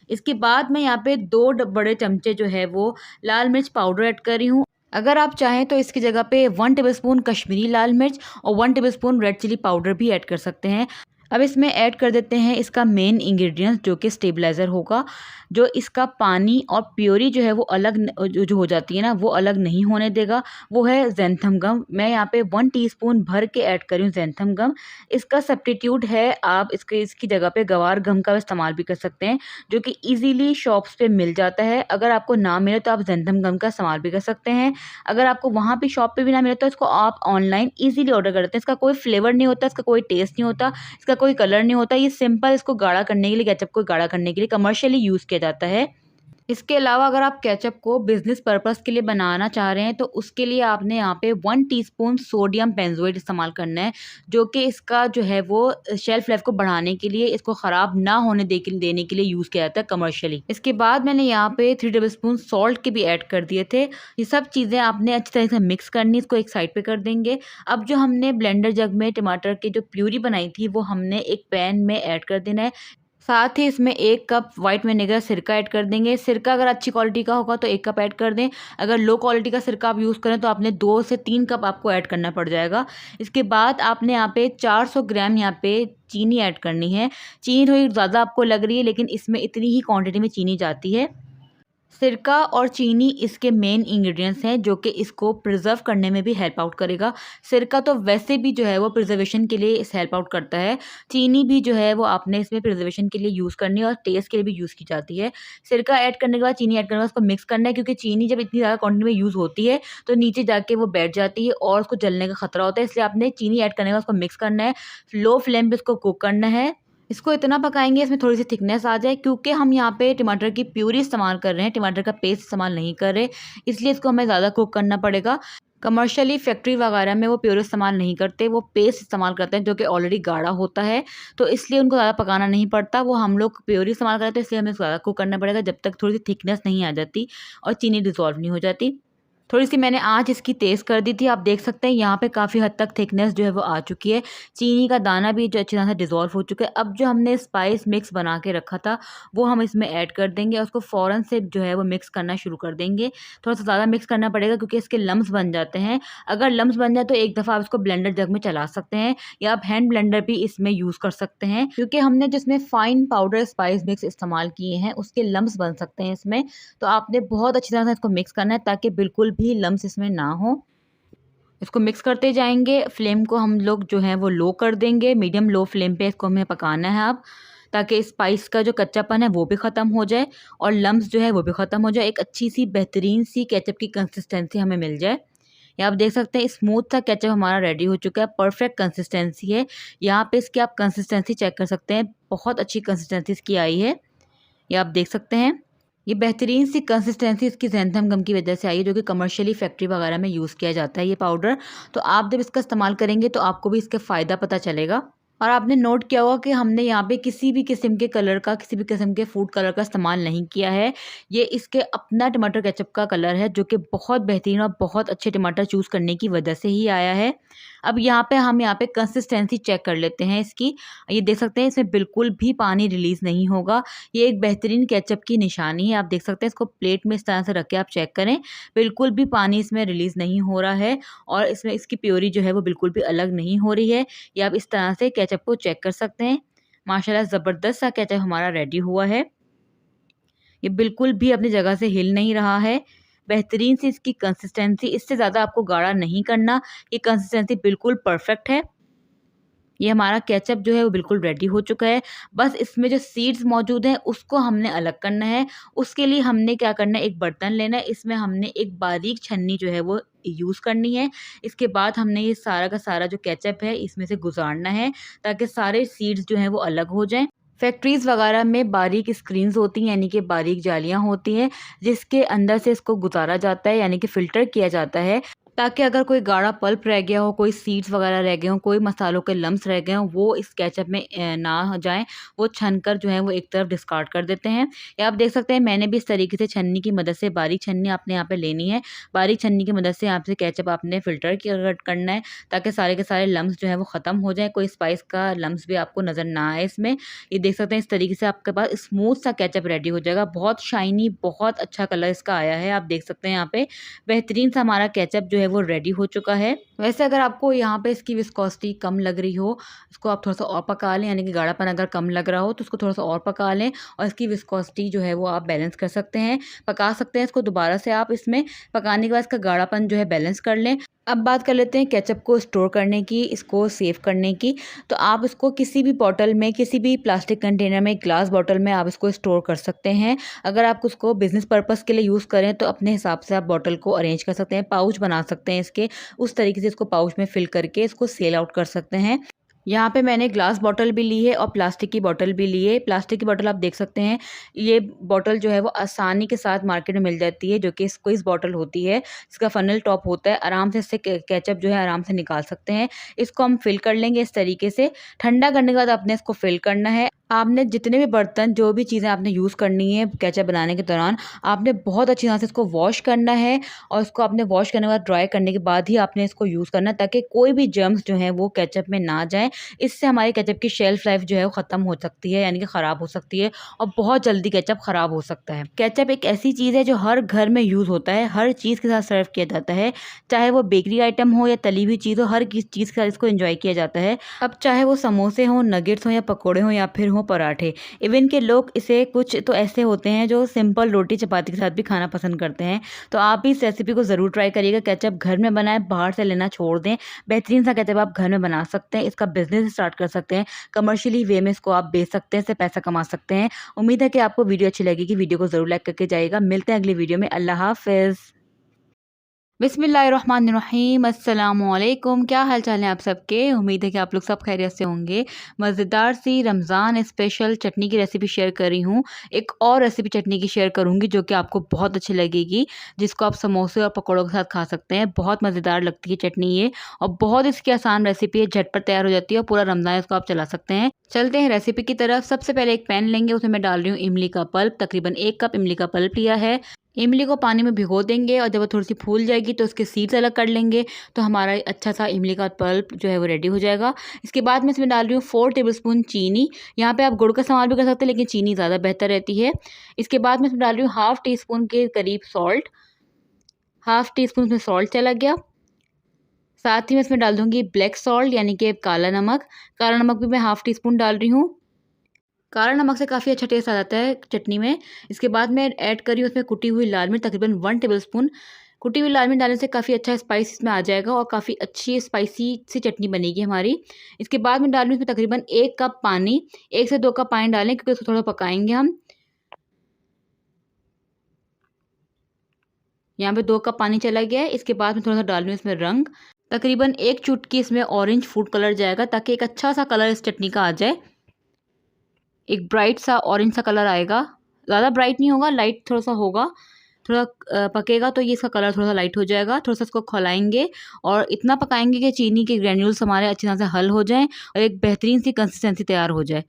इसके बाद मैं यहाँ पे 2 बड़े चमचे जो है वो लाल मिर्च पाउडर ऐड कर रही हूँ। अगर आप चाहें तो इसकी जगह पे 1 टेबलस्पून कश्मीरी लाल मिर्च और 1 टेबलस्पून रेड चिली पाउडर भी ऐड कर सकते हैं। अब इसमें ऐड कर देते हैं इसका मेन इंग्रेडिएंट्स जो कि स्टेबलाइज़र होगा, जो इसका पानी और प्योरी जो है वो अलग जो हो जाती है ना, वो अलग नहीं होने देगा, वो है ज़ैंथम गम। मैं यहाँ पे 1 टीस्पून भर के ऐड कर रही हूँ ज़ैंथम गम। इसका सब्स्टिट्यूट है, आप इसकी जगह पे गवार गम का इस्तेमाल भी कर सकते हैं, जो कि ईज़िली शॉप्स पे मिल जाता है। अगर आपको ना मिले तो आप ज़ैंथम गम का इस्तेमाल भी कर सकते हैं। अगर आपको वहाँ पे शॉप पे भी ना मिले तो इसको आप ऑनलाइन ईज़िली ऑर्डर कर देते हैं। इसका कोई फ्लेवर नहीं होता, इसका कोई टेस्ट नहीं होता, इसका कोई कलर नहीं होता। ये सिंपल इसको गाढ़ा करने के लिए, केचप को गाढ़ा करने के लिए कमर्शियली यूज़ किया जाता है। इसके अलावा अगर आप केचप को बिज़नेस पर्पज़ के लिए बनाना चाह रहे हैं तो उसके लिए आपने यहाँ पे 1 टीस्पून सोडियम बेंज़ोएट इस्तेमाल करना है, जो कि इसका जो है वो शेल्फ लाइफ को बढ़ाने के लिए, इसको ख़राब ना होने देने के लिए यूज़ किया जाता है कमर्शियली। इसके बाद मैंने यहाँ पे 3 टेबलस्पून सॉल्ट के भी ऐड कर दिए थे। ये सब चीज़ें आपने अच्छी तरह से मिक्स करनी, इसको एक साइड पे कर देंगे। अब जो हमने ब्लेंडर जग में टमाटर की जो प्यूरी बनाई थी वो हमने एक पैन में ऐड कर देना है। साथ ही इसमें 1 कप व्हाइट विनेगर सिरका ऐड कर देंगे। सिरका अगर अच्छी क्वालिटी का होगा तो 1 कप ऐड कर दें। अगर लो क्वालिटी का सिरका आप यूज़ करें तो आपने 2 से 3 कप आपको ऐड करना पड़ जाएगा। इसके बाद आपने यहाँ पे 400 ग्राम यहाँ पे चीनी ऐड करनी है। चीनी थोड़ी ज़्यादा आपको लग रही है, लेकिन इसमें इतनी ही क्वांटिटी में चीनी जाती है। सिरका और चीनी इसके मेन इंग्रेडिएंट्स हैं, जो कि इसको प्रिजर्व करने में भी हेल्प आउट करेगा। सिरका तो वैसे भी जो है वो प्रिजर्वेशन के लिए इस हेल्प आउट करता है। चीनी भी जो है वो आपने इसमें प्रिजर्वेशन के लिए यूज़ करनी है और टेस्ट के लिए भी यूज़ की जाती है। सिरका ऐड करने के बाद चीनी ऐड करने के बाद उसको मिक्स करना है, क्योंकि चीनी जब इतनी ज़्यादा क्वांटिटी में यूज़ होती है तो नीचे जाके वो बैठ जाती है और उसको जलने का खतरा होता है। इसलिए आपने चीनी ऐड करने के बाद उसको मिक्स करना है, लो फ्लेम पे उसको कुक करना है। इसको इतना पकाएंगे इसमें थोड़ी सी थिकनेस आ जाए, क्योंकि हम यहाँ पे टमाटर की प्यूरी इस्तेमाल कर रहे हैं, टमाटर का पेस्ट इस्तेमाल नहीं कर रहे, इसलिए इसको हमें ज़्यादा कुक करना पड़ेगा। कमर्शियली फैक्ट्री वगैरह में वो प्योर इस्तेमाल नहीं करते, वो पेस्ट इस्तेमाल करते हैं जो कि ऑलरेडी गाढ़ा होता है, तो इसलिए उनको ज़्यादा पकाना नहीं पड़ता। वो हम लोग प्योर इस्तेमाल करते हैं, इसलिए हमें ज़्यादा कुक करना पड़ेगा जब तक थोड़ी सी थिकनेस नहीं आ जाती और चीनी डिज़ोल्व नहीं हो जाती। थोड़ी-सी मैंने आँच इसकी तेज़ कर दी थी। आप देख सकते हैं यहाँ पे काफ़ी हद तक थिकनेस जो है वो आ चुकी है। चीनी का दाना भी जो अच्छी तरह से डिज़ोल्व हो चुका है। अब जो हमने स्पाइस मिक्स बना के रखा था, वो हम इसमें ऐड कर देंगे और उसको फ़ौरन से जो है वो मिक्स करना शुरू कर देंगे। थोड़ा-सा ज़्यादा मिक्स करना पड़ेगा क्योंकि इसके लम्प्स बन जाते हैं। अगर लम्प्स बन जाए तो एक दफ़ा आप इसको ब्लेंडर जग में चला सकते हैं या आप हैंड ब्लेंडर भी इसमें यूज़ कर सकते हैं, क्योंकि हमने जिसमें फ़ाइन पाउडर स्पाइस मिक्स इस्तेमाल किए हैं, उसके लम्प्स बन सकते हैं इसमें। तो आपने बहुत अच्छी तरह से इसको मिक्स करना है ताकि बिल्कुल भी लम्प्स इसमें ना हो। इसको मिक्स करते जाएँगे, फ्लेम को हम लोग जो है वो लो कर देंगे, मीडियम लो फ्लेम पे इसको हमें पकाना है अब, ताकि स्पाइस का जो कच्चापन है वो भी ख़त्म हो जाए और लम्प्स जो है वो भी ख़त्म हो जाए। एक अच्छी-सी बेहतरीन-सी केचप की कंसिस्टेंसी हमें मिल जाए। यहाँ आप देख सकते हैं स्मूथ सा केचप हमारा रेडी हो चुका है, परफेक्ट कंसिस्टेंसी है। यहाँ पे इसकी आप कंसिस्टेंसी चेक कर सकते हैं, बहुत अच्छी कंसिस्टेंसी इसकी आई है, ये आप देख सकते हैं। ये बेहतरीन सी कंसिस्टेंसी इसकी ज़ैंथम गम की वजह से आई है, जो कि कमर्शियली फैक्ट्री वगैरह में यूज़ किया जाता है ये पाउडर। तो आप जब इसका इस्तेमाल करेंगे तो आपको भी इसका फ़ायदा पता चलेगा। और आपने नोट किया होगा कि हमने यहाँ पे किसी भी किस्म के कलर का, किसी भी किस्म के फूड कलर का इस्तेमाल नहीं किया है। ये इसके अपना टमाटर केचप का कलर है, जो कि बहुत बेहतरीन और बहुत अच्छे टमाटर चूज़ करने की वजह से ही आया है। अब हम यहाँ पे कंसिस्टेंसी चेक कर लेते हैं इसकी। ये देख सकते हैं इसमें बिल्कुल भी पानी रिलीज़ नहीं होगा। ये एक बेहतरीन केचप की निशानी है। आप देख सकते हैं, इसको प्लेट में इस तरह से रख के आप चेक करें, बिल्कुल भी पानी इसमें रिलीज़ नहीं हो रहा है और इसमें इसकी प्योरी जो है वो बिल्कुल भी अलग नहीं हो रही है। ये आप इस तरह से केचप को चेक कर सकते हैं। माशाल्लाह ज़बरदस्त सा केचप हमारा रेडी हुआ है। ये बिल्कुल भी अपनी जगह से हिल नहीं रहा है। बेहतरीन सी इसकी कंसिस्टेंसी, इससे ज़्यादा आपको गाढ़ा नहीं करना। ये कंसिस्टेंसी बिल्कुल परफेक्ट है। ये हमारा केचप जो है वो बिल्कुल रेडी हो चुका है। बस इसमें जो सीड्स मौजूद हैं उसको हमने अलग करना है। उसके लिए हमने क्या करना है, एक बर्तन लेना है, इसमें हमने एक बारीक छन्नी जो है वो यूज़ करनी है। इसके बाद हमने ये सारा का सारा जो केचप है इसमें से गुज़ारना है, ताकि सारे सीड्स जो हैं वो अलग हो जाएँ। फैक्ट्रीज़ वगैरह में बारीक स्क्रीन्स होती हैं, यानी कि बारीक जालियाँ होती हैं, जिसके अंदर से इसको गुज़ारा जाता है, यानी कि फ़िल्टर किया जाता है, ताकि अगर कोई गाढ़ा पल्प रह गया हो, कोई सीड्स वगैरह रह गए हों, कोई मसालों के लम्स रह गए हों, वो इस केचप में ना जाएँ, वो छनकर जो है वो एक तरफ डिस्कार्ड कर देते हैं। या आप देख सकते हैं, मैंने भी इस तरीके से छन्नी की मदद से, बारीक छन्नी आपने यहाँ पे लेनी है, बारीक छन्नी की मदद से यहाँ से केचप आपने फ़िल्टर करना है, ताकि सारे के सारे लम्स जो हैं वो ख़त्म हो जाएँ, कोई स्पाइस का लम्स भी आपको नज़र ना आए इसमें। ये देख सकते हैं, इस तरीके से आपके पास स्मूथ सा केचप रेडी हो जाएगा। बहुत शाइनी, बहुत अच्छा कलर इसका आया है, आप देख सकते हैं यहाँ पे। बेहतरीन सा हमारा केचप जो है वो रेडी हो चुका है। वैसे अगर आपको यहाँ पे इसकी विस्कोसिटी कम लग रही हो, इसको आप थोड़ा-सा और पका लें, यानी कि गाढ़ापन अगर कम लग रहा हो तो उसको थोड़ा-सा और पका लें और इसकी विस्कोसिटी जो है वो आप बैलेंस कर सकते हैं। पका सकते हैं इसको दोबारा से आप, इसमें पकाने के बाद इसका गाढ़ापन जो है बैलेंस कर लें। अब बात कर लेते हैं केचप को स्टोर करने की, इसको सेव करने की। तो आप इसको किसी भी बॉटल में, किसी भी प्लास्टिक कंटेनर में, ग्लास बॉटल में आप इसको स्टोर कर सकते हैं। अगर आप उसको बिज़नेस पर्पज़ के लिए यूज़ करें तो अपने हिसाब से आप बॉटल को अरेंज कर सकते हैं, पाउच बना सकते हैं इसके, उस तरीके से इसको पाउच में फ़िल करके इसको सेल आउट कर सकते हैं। यहाँ पे मैंने ग्लास बॉटल भी ली है और प्लास्टिक की बॉटल भी ली है। प्लास्टिक की बॉटल आप देख सकते हैं, ये बॉटल जो है वो आसानी के साथ मार्केट में मिल जाती है, जो कि स्क्वीज़ बॉटल होती है, जिसका फनल टॉप होता है। आराम से इससे केचप जो है आराम से निकाल सकते हैं। इसको हम फ़िल कर लेंगे इस तरीके से। ठंडा करने के बाद आपने इसको फ़िल करना है। आपने जितने भी बर्तन, जो भी चीज़ें आपने यूज़ करनी है केचप बनाने के दौरान, आपने बहुत अच्छी तरह से इसको वॉश करना है और इसको आपने वॉश करने के बाद, ड्राई करने के बाद ही आपने इसको यूज़ करना है, ताकि कोई भी जर्म्स जो हैं वो केचप में ना जाएँ। इससे हमारे केचप की शेल्फ लाइफ जो है वो ख़त्म हो सकती है, यानी कि ख़राब हो सकती है और बहुत जल्दी केचप ख़राब हो सकता है। केचप एक ऐसी चीज़ है जो हर घर में यूज़ होता है, हर चीज़ के साथ सर्व किया जाता है, चाहे वो बेकरी आइटम हो या तली हुई चीज़ हो, हर चीज़ के साथ इसको एंजॉय किया जाता है। अब चाहे वो समोसे हों, नगेट्स हों या पकौड़े हों या फिर हों पराठे। इवन के लोग इसे, कुछ तो ऐसे होते हैं जो सिंपल रोटी चपाती के साथ भी खाना पसंद करते हैं। तो आप भी इस रेसिपी को ज़रूर ट्राई करिएगा। केचप घर में बनाएं, बाहर से लेना छोड़ दें। बेहतरीन सा केचप आप घर में बना सकते हैं, इसका बिजनेस स्टार्ट कर सकते हैं, कमर्शियली वे में इसको आप बेच सकते हैं, इससे पैसा कमा सकते हैं। उम्मीद है कि आपको वीडियो अच्छी लगेगी। वीडियो को ज़रूर लाइक करके जाइएगा। मिलते हैं अगली वीडियो में। अल्लाह हाफ़िज़। बिस्मिल्लाहिर्रहमानिर्रहीम, अस्सलामुअलैकुम। क्या हाल चाल है आप सबके? उम्मीद है कि आप लोग सब खैरियत से होंगे। मज़ेदार सी रमज़ान स्पेशल चटनी की रेसिपी शेयर कर रही हूँ। एक और रेसिपी चटनी की शेयर करूँगी जो कि आपको बहुत अच्छी लगेगी, जिसको आप समोसे और पकौड़ों के साथ खा सकते हैं। बहुत मज़ेदार लगती है चटनी ये, और बहुत इसकी आसान रेसिपी है, झटपट तैयार हो जाती है और पूरा रमज़ान इसको आप चला सकते हैं। चलते हैं रेसिपी की तरफ। सबसे पहले एक पैन लेंगे, उसमें मैं डाल रही हूँ इमली का पल्प। तकरीबन 1 कप इमली का पल्प लिया है। इमली को पानी में भिगो देंगे और जब वो थोड़ी-सी फूल जाएगी तो उसके सीड्स अलग कर लेंगे, तो हमारा अच्छा-सा इमली का पल्प जो है वो रेडी हो जाएगा। इसके बाद मैं इसमें डाल रही हूँ 4 टेबलस्पून चीनी। यहाँ पे आप गुड़ का इस्तेमाल भी कर सकते हैं, लेकिन चीनी ज़्यादा बेहतर रहती है। इसके बाद मैं इसमें डाल रही हूँ हाफ़ टी स्पून के करीब सॉल्ट। हाफ़ टी स्पून इसमें सॉल्ट चला गया। साथ ही मैं इसमें डाल दूँगी ब्लैक सॉल्ट, यानी कि काला नमक। काला नमक भी मैं हाफ़ टी स्पून डाल रही हूँ। काला नमक से काफ़ी अच्छा टेस्ट आ जाता है चटनी में। इसके बाद मैं ऐड कर रही हूँ उसमें कुटी हुई लाल मिर्च, तकरीबन 1 टेबलस्पून। कुटी हुई लाल मिर्च डालने से काफ़ी अच्छा स्पाइस इसमें आ जाएगा और काफ़ी अच्छी स्पाइसी सी चटनी बनेगी हमारी। इसके बाद मैं डाल रही हूँ इसमें तकरीबन 1 कप पानी। 1 से 2 कप पानी डालें क्योंकि उसको थोड़ा पकाएँगे हम। यहाँ पे 2 कप पानी चला गया है। इसके बाद मैं थोड़ा-सा डाल रही हूँ इसमें रंग। तकरीबन 1 चुटकी इसमें ऑरेंज फूड कलर जाएगा, ताकि एक अच्छा-सा कलर इस चटनी का आ जाए। एक ब्राइट सा ऑरेंज सा कलर आएगा। ज़्यादा ब्राइट नहीं होगा, लाइट थोड़ा-सा होगा। थोड़ा पकेगा तो ये इसका कलर थोड़ा-सा लाइट हो जाएगा। थोड़ा-सा इसको खौलाएँगे और इतना पकाएँगे कि चीनी के ग्रैन्यूल्स हमारे अच्छी तरह से हल हो जाएँ और एक बेहतरीन सी कंसिस्टेंसी तैयार हो जाए।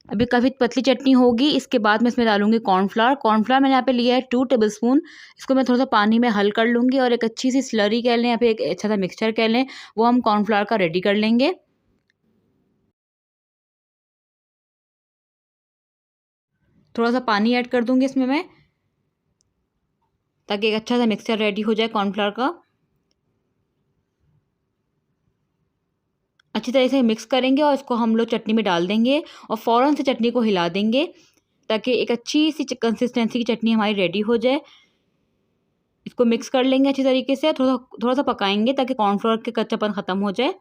अभी काफ़ी पतली चटनी होगी। इसके बाद मैं इसमें डालूँगी कॉर्नफ्लावर। कॉर्नफ्लावर मैंने यहाँ पे लिया है 2 टेबलस्पून। इसको मैं थोड़ा-सा पानी में हल कर लूँगी और एक अच्छी सी स्लरी कह लें या फिर एक अच्छा-सा मिक्सचर कह लें, वो हम कॉर्नफ्लावर का रेडी कर लेंगे। थोड़ा-सा पानी ऐड कर दूँगी इसमें मैं, ताकि एक अच्छा-सा मिक्सचर रेडी हो जाए कॉर्नफ्लावर का। अच्छी तरह से मिक्स करेंगे और इसको हम लोग चटनी में डाल देंगे और फ़ौरन से चटनी को हिला देंगे, ताकि एक अच्छी सी कंसिस्टेंसी की चटनी हमारी रेडी हो जाए। इसको मिक्स कर लेंगे अच्छी तरीके से, थोड़ा-सा पकाएँगे ताकि कॉर्नफ्लोर के कच्चापन ख़त्म हो जाए।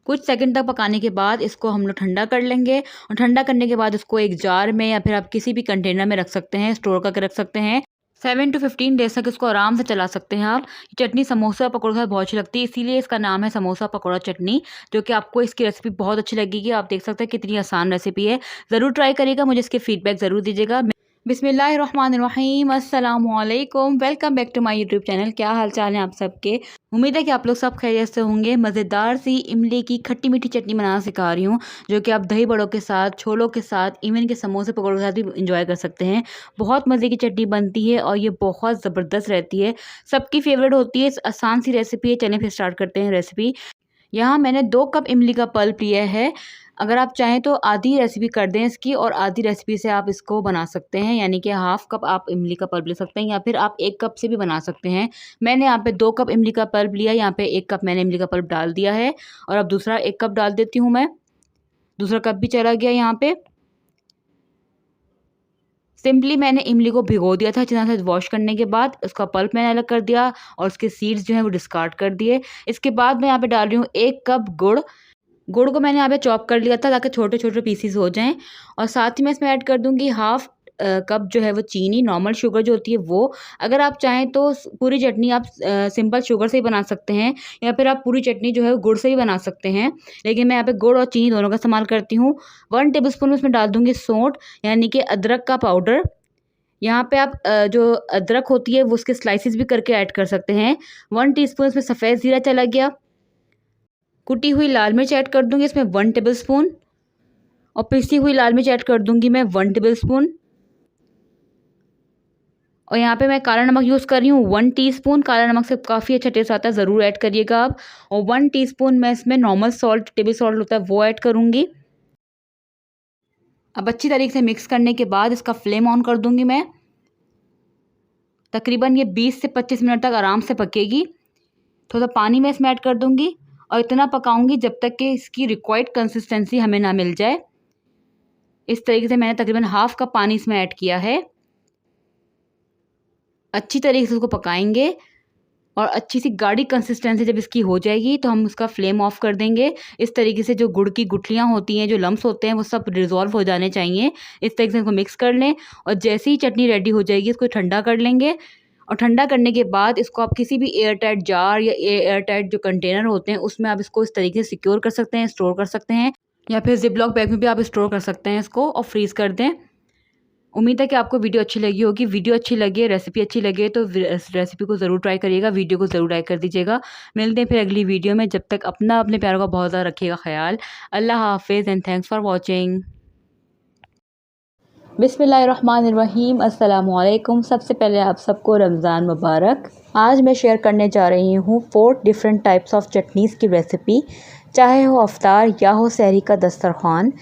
कुछ सेकंड तक पकाने के बाद इसको हम लोग ठंडा कर लेंगे और ठंडा करने के बाद इसको एक जार में या फिर आप किसी भी कंटेनर में रख सकते हैं, स्टोर करके रख सकते हैं। 7 टू 15 डेज़ तक इसको आराम से चला सकते हैं आप। ये चटनी समोसा और पकौड़ों के साथ बहुत अच्छी लगती है, इसीलिए इसका नाम है समोसा पकौड़ा चटनी, जो कि आपको इसकी रेसिपी बहुत अच्छी लगेगी। आप देख सकते हैं कितनी आसान रेसिपी है। ज़रूर ट्राई करिएगा, मुझे इसके फीडबैक ज़रूर दीजिएगा। बिस्मिल्लाहिर्रहमानिर्रहीम, अस्सलामुअलैकुम। Welcome back to my YouTube channel. क्या हाल चाल है आप सबके? उम्मीद है कि आप लोग सब खैरियत से होंगे। मज़ेदार सी इमली की खट्टी मीठी चटनी बनाना सिखा रही हूँ, जो कि आप दही बड़ों के साथ, छोलों के साथ, इवन के समोसे पकौड़ों के साथ भी इंजॉय कर सकते हैं। बहुत मज़े की चटनी बनती है और ये बहुत ज़बरदस्त रहती है, सबकी फेवरेट होती है। आसान सी रेसिपी है। चलिए फिर स्टार्ट करते हैं रेसिपी। यहाँ मैंने 2 कप इमली का पल्प लिया है। अगर आप चाहें तो आधी रेसिपी कर दें इसकी और आधी रेसिपी से आप इसको बना सकते हैं, यानी कि हाफ़ कप आप इमली का पल्प ले सकते हैं या फिर आप 1 कप से भी बना सकते हैं। मैंने यहाँ पे 2 कप इमली का पल्प लिया, यहाँ पे 1 कप मैंने इमली का पल्प डाल दिया है और अब दूसरा 1 कप डाल देती हूँ मैं। दूसरा कप भी चला गया यहाँ पे। सिंपली मैंने इमली को भिगो दिया था अच्छी तरह से वॉश करने के बाद, उसका पल्प मैंने अलग कर दिया और उसके सीड्स जो हैं वो डिस्कार्ड कर दिए। इसके बाद मैं यहाँ पे डाल रही हूँ 1 कप गुड़। गुड़ को मैंने यहाँ पे चॉप कर लिया था ताकि छोटे-छोटे पीसेस हो जाएँ और साथ ही मैं इसमें ऐड कर दूँगी हाफ़ कप जो है वो चीनी, नॉर्मल शुगर जो होती है वो। अगर आप चाहें तो पूरी चटनी आप सिंपल शुगर से ही बना सकते हैं या फिर आप पूरी चटनी जो है वो गुड़ से ही बना सकते हैं। लेकिन मैं यहाँ पे गुड़ और चीनी दोनों का इस्तेमाल करती हूँ। 1 टेबलस्पून उसमें डाल दूँगी सौंठ, यानी कि अदरक का पाउडर। यहाँ पे आप जो अदरक होती है वो उसके स्लाइसेस भी करके ऐड कर सकते हैं। 1 टीस्पून इसमें सफ़ेद ज़ीरा चला गया। कुटी हुई लाल मिर्च ऐड कर दूँगी इसमें 1 टेबलस्पून और पिसी हुई लाल मिर्च ऐड कर दूँगी मैं 1 टेबलस्पून। और यहाँ पे मैं काला नमक यूज़ कर रही हूँ 1 टीस्पून। काला नमक से काफ़ी अच्छा टेस्ट आता है, ज़रूर ऐड करिएगा आप। और 1 टीस्पून मैं इसमें नॉर्मल सॉल्ट, टेबल सॉल्ट होता है वो ऐड करूँगी। अब अच्छी तरीके से मिक्स करने के बाद इसका फ्लेम ऑन कर दूँगी मैं। तकरीबन ये 20 से 25 मिनट तक आराम से पकेगी। थोड़ा पानी मैं इसमें ऐड कर दूँगी और इतना पकाऊँगी जब तक कि इसकी रिक्वायर्ड कंसिस्टेंसी हमें ना मिल जाए। इस तरीके से मैंने तकरीबन हाफ़ कप पानी इसमें ऐड किया है। अच्छी तरीके से उसको पकाएँगे और अच्छी सी गाढ़ी कंसिस्टेंसी जब इसकी हो जाएगी तो हम उसका फ्लेम ऑफ कर देंगे। इस तरीके से जो गुड़ की गुठलियाँ होती हैं, जो लम्प्स होते हैं, वो सब डिज़ॉल्व हो जाने चाहिए। इस तरीके से इसको मिक्स कर लें और जैसे ही चटनी रेडी हो जाएगी इसको ठंडा कर लेंगे और ठंडा करने के बाद इसको आप किसी भी एयर टाइट जार या एयर टाइट जो कंटेनर होते हैं उसमें आप इसको इस तरीके से सिक्योर कर सकते हैं, स्टोर कर सकते हैं, या फिर जिपलॉक बैग में भी आप स्टोर कर सकते हैं इसको और फ्रीज़ कर दें। उम्मीद है कि आपको वीडियो अच्छी लगी होगी। वीडियो अच्छी लगी, रेसिपी अच्छी लगे तो रेसिपी को ज़रूर ट्राई करिएगा, वीडियो को ज़रूर लाइक कर दीजिएगा। मिलते हैं फिर अगली वीडियो में, जब तक अपना अपने प्यारों का बहुत ज़्यादा रखिएगा ख्याल। अल्लाह हाफिज़ एंड थैंक्स फॉर वॉचिंग। बिस्मिल्लाहिर्रहमानिर्रहीम, अस्सलामु अलैकुम। सबसे पहले आप सबको रमज़ान मुबारक। आज मैं शेयर करने जा रही हूँ 4 डिफरेंट टाइप्स ऑफ चटनीज़ की रेसिपी। चाहे हो अफ्तार या हो सहरी का दस्तरखान,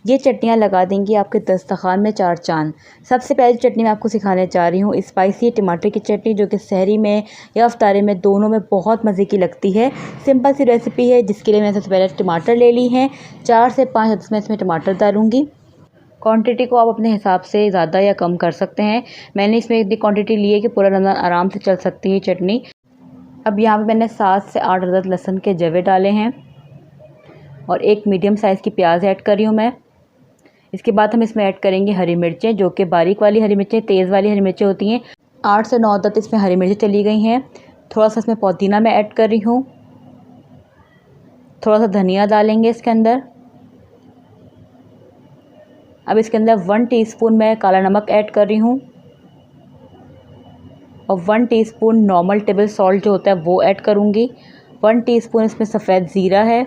ये चटनियाँ लगा देंगी आपके दस्तरखान में 4 चाँद। सबसे पहली चटनी मैं आपको सिखाने जा रही हूँ स्पाइसी टमाटर की चटनी, जो कि सहरी में या अफ्तारी में दोनों में बहुत मज़े की लगती है। सिंपल सी रेसिपी है, जिसके लिए मैंने सबसे पहले टमाटर ले ली हैं। 4 से 5 मैं इसमें टमाटर डालूँगी। क्वांटिटी को आप अपने हिसाब से ज़्यादा या कम कर सकते हैं। मैंने इसमें इतनी क्वांटिटी ली है कि पूरा रमज़ान आराम से चल सकती है चटनी। अब यहाँ पे मैंने 7 से 8 अदद लहसुन के जवे डाले हैं और एक मीडियम साइज़ की प्याज ऐड कर रही हूँ मैं। इसके बाद हम इसमें ऐड करेंगे हरी मिर्चें, जो कि बारीक वाली हरी मिर्चें, तेज़ वाली हरी मिर्चें होती हैं। 8 से 9 अदद इसमें हरी मिर्चें चली गई हैं। थोड़ा सा इसमें पुदीना मैं ऐड कर रही हूँ। थोड़ा सा धनिया डालेंगे इसके अंदर। अब इसके अंदर 1 टीस्पून मैं काला नमक ऐड कर रही हूँ और 1 टीस्पून नॉर्मल टेबल सॉल्ट जो होता है वो ऐड करूँगी। 1 टीस्पून इसमें सफ़ेद ज़ीरा है।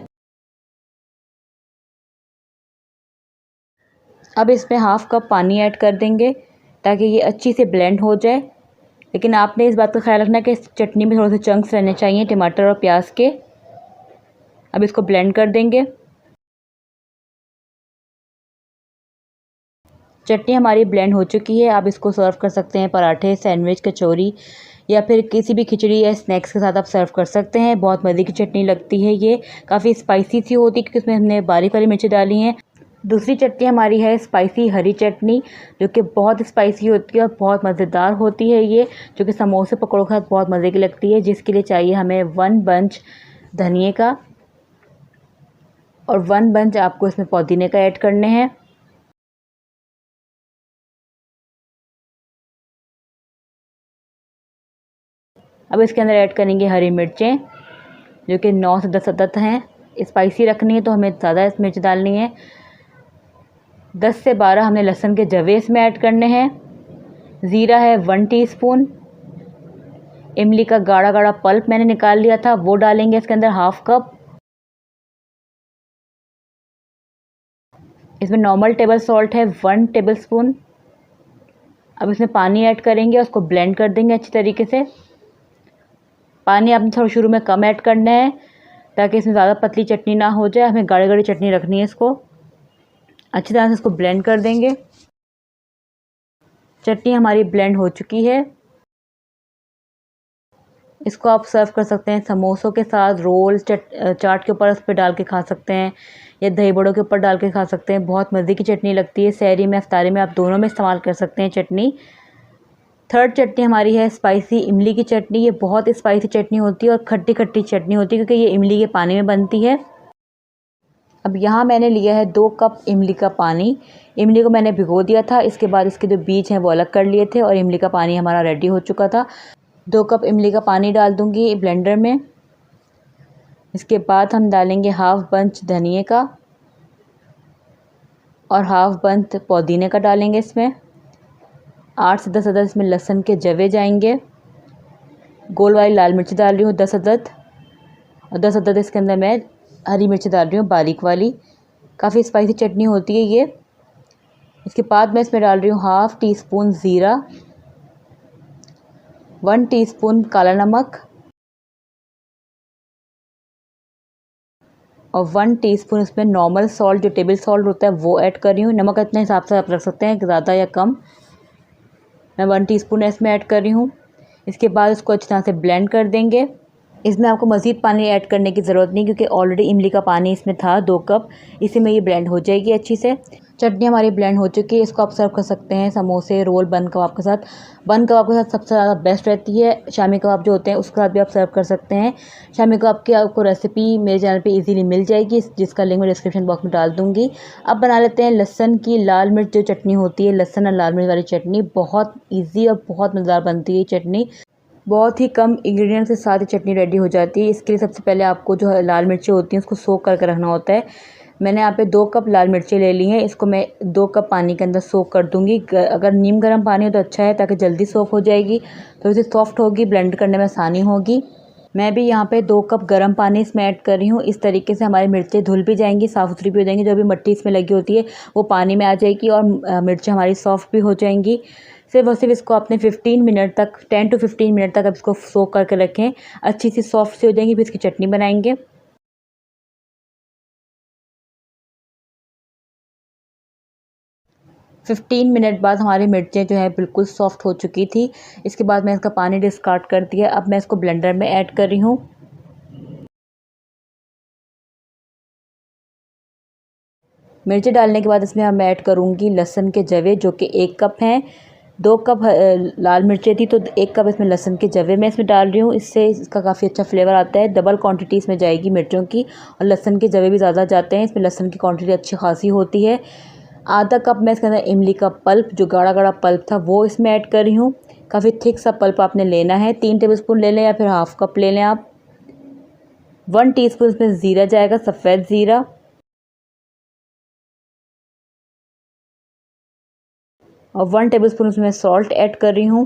अब इसमें हाफ़ कप पानी ऐड कर देंगे ताकि ये अच्छी से ब्लेंड हो जाए। लेकिन आपने इस बात का ख्याल रखना कि इस चटनी में थोड़े से चंक्स रहने चाहिए टमाटर और प्याज के। अब इसको ब्लेंड कर देंगे। चटनी हमारी ब्लेंड हो चुकी है। आप इसको सर्व कर सकते हैं पराठे, सैंडविच, कचौरी या फिर किसी भी खिचड़ी या स्नैक्स के साथ आप सर्व कर सकते हैं। बहुत मज़े की चटनी लगती है। ये काफ़ी स्पाइसी सी होती है क्योंकि इसमें हमने बारीक वाली मिर्ची डाली हैं। दूसरी चटनी हमारी है स्पाइसी हरी चटनी, जो कि बहुत स्पाइसी होती है और बहुत मज़ेदार होती है ये, जो कि समोसे पकौड़ों के साथ बहुत मज़े की लगती है। जिसके लिए चाहिए हमें 1 बंच धनिए का और 1 बंच आपको इसमें पुदीने का ऐड करने हैं। अब इसके अंदर ऐड करेंगे हरी मिर्चें, जो कि 9 से 10 अदद हैं। स्पाइसी रखनी है तो हमें ज़्यादा मिर्च डालनी है। 10 से 12 हमने लहसुन के जवे इसमें ऐड करने हैं। ज़ीरा है 1 टीस्पून। इमली का गाढ़ा गाढ़ा पल्प मैंने निकाल लिया था, वो डालेंगे इसके अंदर हाफ़ कप। इसमें नॉर्मल टेबल सॉल्ट है 1 टेबलस्पून। अब इसमें पानी ऐड करेंगे, उसको ब्लेंड कर देंगे अच्छी तरीके से। पानी आपने थोड़ा शुरू में कम ऐड करना है ताकि इसमें ज़्यादा पतली चटनी ना हो जाए। हमें गाढ़ी गाढ़ी चटनी रखनी है। इसको अच्छी तरह से इसको ब्लेंड कर देंगे। चटनी हमारी ब्लेंड हो चुकी है। इसको आप सर्व कर सकते हैं समोसों के साथ, रोल, चाट के ऊपर उस पर डाल के खा सकते हैं या दही बड़ों के ऊपर डाल के खा सकते हैं। बहुत मज़े की चटनी लगती है। सहरी में, अफ्तारी में आप दोनों में इस्तेमाल कर सकते हैं चटनी। थर्ड चटनी हमारी है स्पाइसी इमली की चटनी। ये बहुत स्पाइसी चटनी होती है और खट्टी खट्टी चटनी होती है क्योंकि ये इमली के पानी में बनती है। अब यहाँ मैंने लिया है 2 कप इमली का पानी। इमली को मैंने भिगो दिया था, इसके बाद इसके जो बीज हैं वो अलग कर लिए थे और इमली का पानी हमारा रेडी हो चुका था। 2 कप इमली का पानी डाल दूँगी ब्लेंडर में। इसके बाद हम डालेंगे हाफ़ बंच धनिए का और हाफ़ बंच पुदीने का डालेंगे इसमें। 8 से 10 अदद इसमें लहसुन के जवे जाएंगे। गोल वाली लाल मिर्च डाल रही हूँ 10 अदद और 10 अदद इसके अंदर मैं हरी मिर्च डाल रही हूँ बारीक वाली। काफ़ी स्पाइसी चटनी होती है ये। इसके बाद मैं इसमें डाल रही हूँ हाफ़ टीस्पून ज़ीरा, 1 टीस्पून काला नमक और 1 टीस्पून इसमें नॉर्मल सॉल्ट, जो टेबल सॉल्ट होता है वो ऐड कर रही हूँ। नमक अपने हिसाब से आप रख सकते हैं ज़्यादा या कम। मैं 1 टीस्पून इसमें ऐड कर रही हूँ। इसके बाद इसको अच्छी तरह से ब्लेंड कर देंगे। इसमें आपको मज़ीद पानी ऐड करने की ज़रूरत नहीं क्योंकि ऑलरेडी इमली का पानी इसमें था 2 कप, इसी में ये ब्लेंड हो जाएगी अच्छी से। चटनी हमारी ब्लेंड हो चुकी है। इसको आप सर्व कर सकते हैं समोसे, रोल, बन कबाब के साथ। बन कबाब के साथ सबसे ज़्यादा बेस्ट रहती है। शामी कबाब जो होते हैं उसके साथ भी आप सर्व कर सकते हैं। शामी कबाब की आपको रेसिपी मेरे चैनल पे इजीली मिल जाएगी, जिसका लिंक मैं डिस्क्रिप्शन बॉक्स में डाल दूँगी। अब बना लेते हैं लहसुन की लाल मिर्च जो चटनी होती है, लहसुन और लाल मिर्च वाली चटनी। बहुत ईजी और बहुत मज़ेदार बनती है ये चटनी। बहुत ही कम इंग्रेडिएंट्स के साथ ही चटनी रेडी हो जाती है। इसके लिए सबसे पहले आपको जो लाल मिर्चें होती हैं उसको सोक करके रखना होता है। मैंने यहाँ पे 2 कप लाल मिर्चें ले ली हैं। इसको मैं 2 कप पानी के अंदर सोक कर दूँगी। अगर नीम गर्म पानी हो तो अच्छा है, ताकि जल्दी सोक हो जाएगी, थोड़ी सी सॉफ्ट होगी, ब्लेंड करने में आसानी होगी। मैं भी यहाँ पे 2 कप गर्म पानी इसमें ऐड कर रही हूँ। इस तरीके से हमारी मिर्चें धुल भी जाएंगी, साफ़ सुथरी भी हो जाएंगी। जो भी मिट्टी इसमें लगी होती है वो पानी में आ जाएगी और मिर्चें हमारी सॉफ्ट भी हो जाएंगी। सिर्फ और सिर्फ इसको आपने 15 मिनट तक 10 टू 15 मिनट तक आप इसको सोक करके रखें। अच्छी सी सॉफ्ट सी हो जाएंगी, फिर इसकी चटनी बनाएंगे। 15 मिनट बाद हमारी मिर्चें जो है बिल्कुल सॉफ्ट हो चुकी थी। इसके बाद मैं इसका पानी डिस्कार्ड कर दिया। अब मैं इसको ब्लेंडर में ऐड कर रही हूँ। मिर्ची डालने के बाद इसमें अब मैं ऐड करूँगी लहसुन के जवे, जो कि 1 कप हैं। 2 कप लाल मिर्चें थी तो 1 कप इसमें लहसुन के जवे मैं इसमें डाल रही हूँ। इससे इसका काफ़ी अच्छा फ्लेवर आता है। डबल क्वांटिटी इसमें जाएगी मिर्चों की, और लहसुन के जवे भी ज़्यादा जाते हैं। इसमें लहसुन की क्वांटिटी अच्छी खासी होती है। आधा कप मैं इसके अंदर इमली का पल्प, जो गाढ़ा गाढ़ा पल्प था, वो इसमें ऐड कर रही हूँ। काफ़ी थिक सा पल्प आपने लेना है। 3 टेबलस्पून ले लें या फिर हाफ कप ले लें आप। 1 टीस्पून इसमें ज़ीरा जाएगा, सफ़ेद ज़ीरा। और 1 टेबलस्पून उसमें सॉल्ट ऐड कर रही हूँ।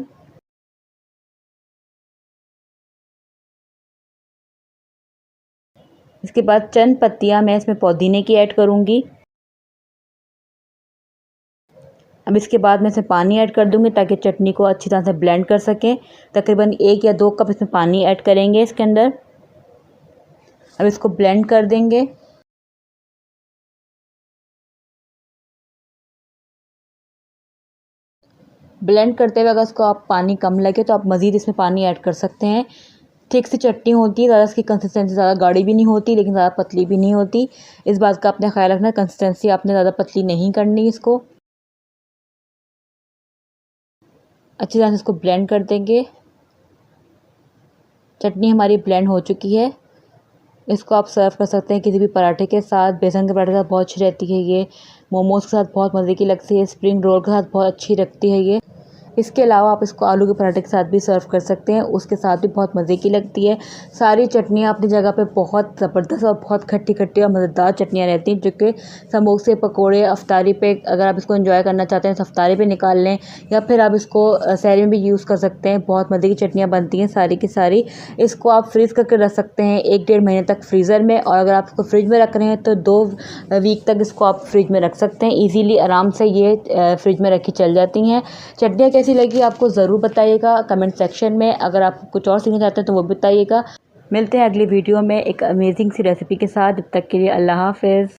इसके बाद चंद पत्तियाँ मैं इसमें पुदीने की ऐड करूँगी। अब इसके बाद मैं इसमें पानी ऐड कर दूँगी, ताकि चटनी को अच्छी तरह से ब्लेंड कर सकें। तकरीबन 1 या 2 कप इसमें पानी ऐड करेंगे इसके अंदर। अब इसको ब्लेंड कर देंगे। ब्लेंड करते हुए अगर इसको आप पानी कम लगे तो आप मज़ीद इसमें पानी ऐड कर सकते हैं। थिक सी चटनी होती है, ज़्यादा इसकी कंसिस्टेंसी ज़्यादा गाढ़ी भी नहीं होती, लेकिन ज़्यादा पतली भी नहीं होती। इस बात का आपने ख्याल रखना, कंसिस्टेंसी आपने ज़्यादा पतली नहीं करनी इसको। अच्छी तरह से इसको ब्लेंड कर देंगे। चटनी हमारी ब्लेंड हो चुकी है। इसको आप सर्व कर सकते हैं किसी भी पराठे के साथ। बेसन के पराठे के साथ बहुत अच्छी रहती है ये। मोमोज़ के साथ बहुत मज़े की लगती है। स्प्रिंग रोल के साथ बहुत अच्छी लगती है ये। इसके अलावा आप इसको आलू के पराठे के साथ भी सर्व कर सकते हैं, उसके साथ भी बहुत मज़े की लगती है। सारी चटनियाँ अपनी जगह पे बहुत ज़बरदस्त और बहुत खट्टी खट्टी और मज़ेदार चटनियाँ रहती हैं, जो कि समोसे, पकोड़े, अफ्तारी पे अगर आप इसको एंजॉय करना चाहते हैं तो अफ्तारी पे निकाल लें, या फिर आप इसको सहरी में भी यूज़ कर सकते हैं। बहुत मज़े की चटनियाँ बनती हैं सारी की सारी। इसको आप फ्रीज़ करके रख सकते हैं 1-1.5 महीने तक फ्रीज़र में, और अगर आप इसको फ्रिज में रख रहे हैं तो 2 वीक तक इसको आप फ्रिज में रख सकते हैं। ईज़िली आराम से ये फ्रिज में रखी चल जाती हैं। चटनियाँ कैसी लगी आपको ज़रूर बताइएगा कमेंट सेक्शन में। अगर आप कुछ और सीखना चाहते हैं तो वो भी बताइएगा। मिलते हैं अगली वीडियो में एक अमेजिंग सी रेसिपी के साथ। जब तक के लिए अल्लाह हाफ़िज़।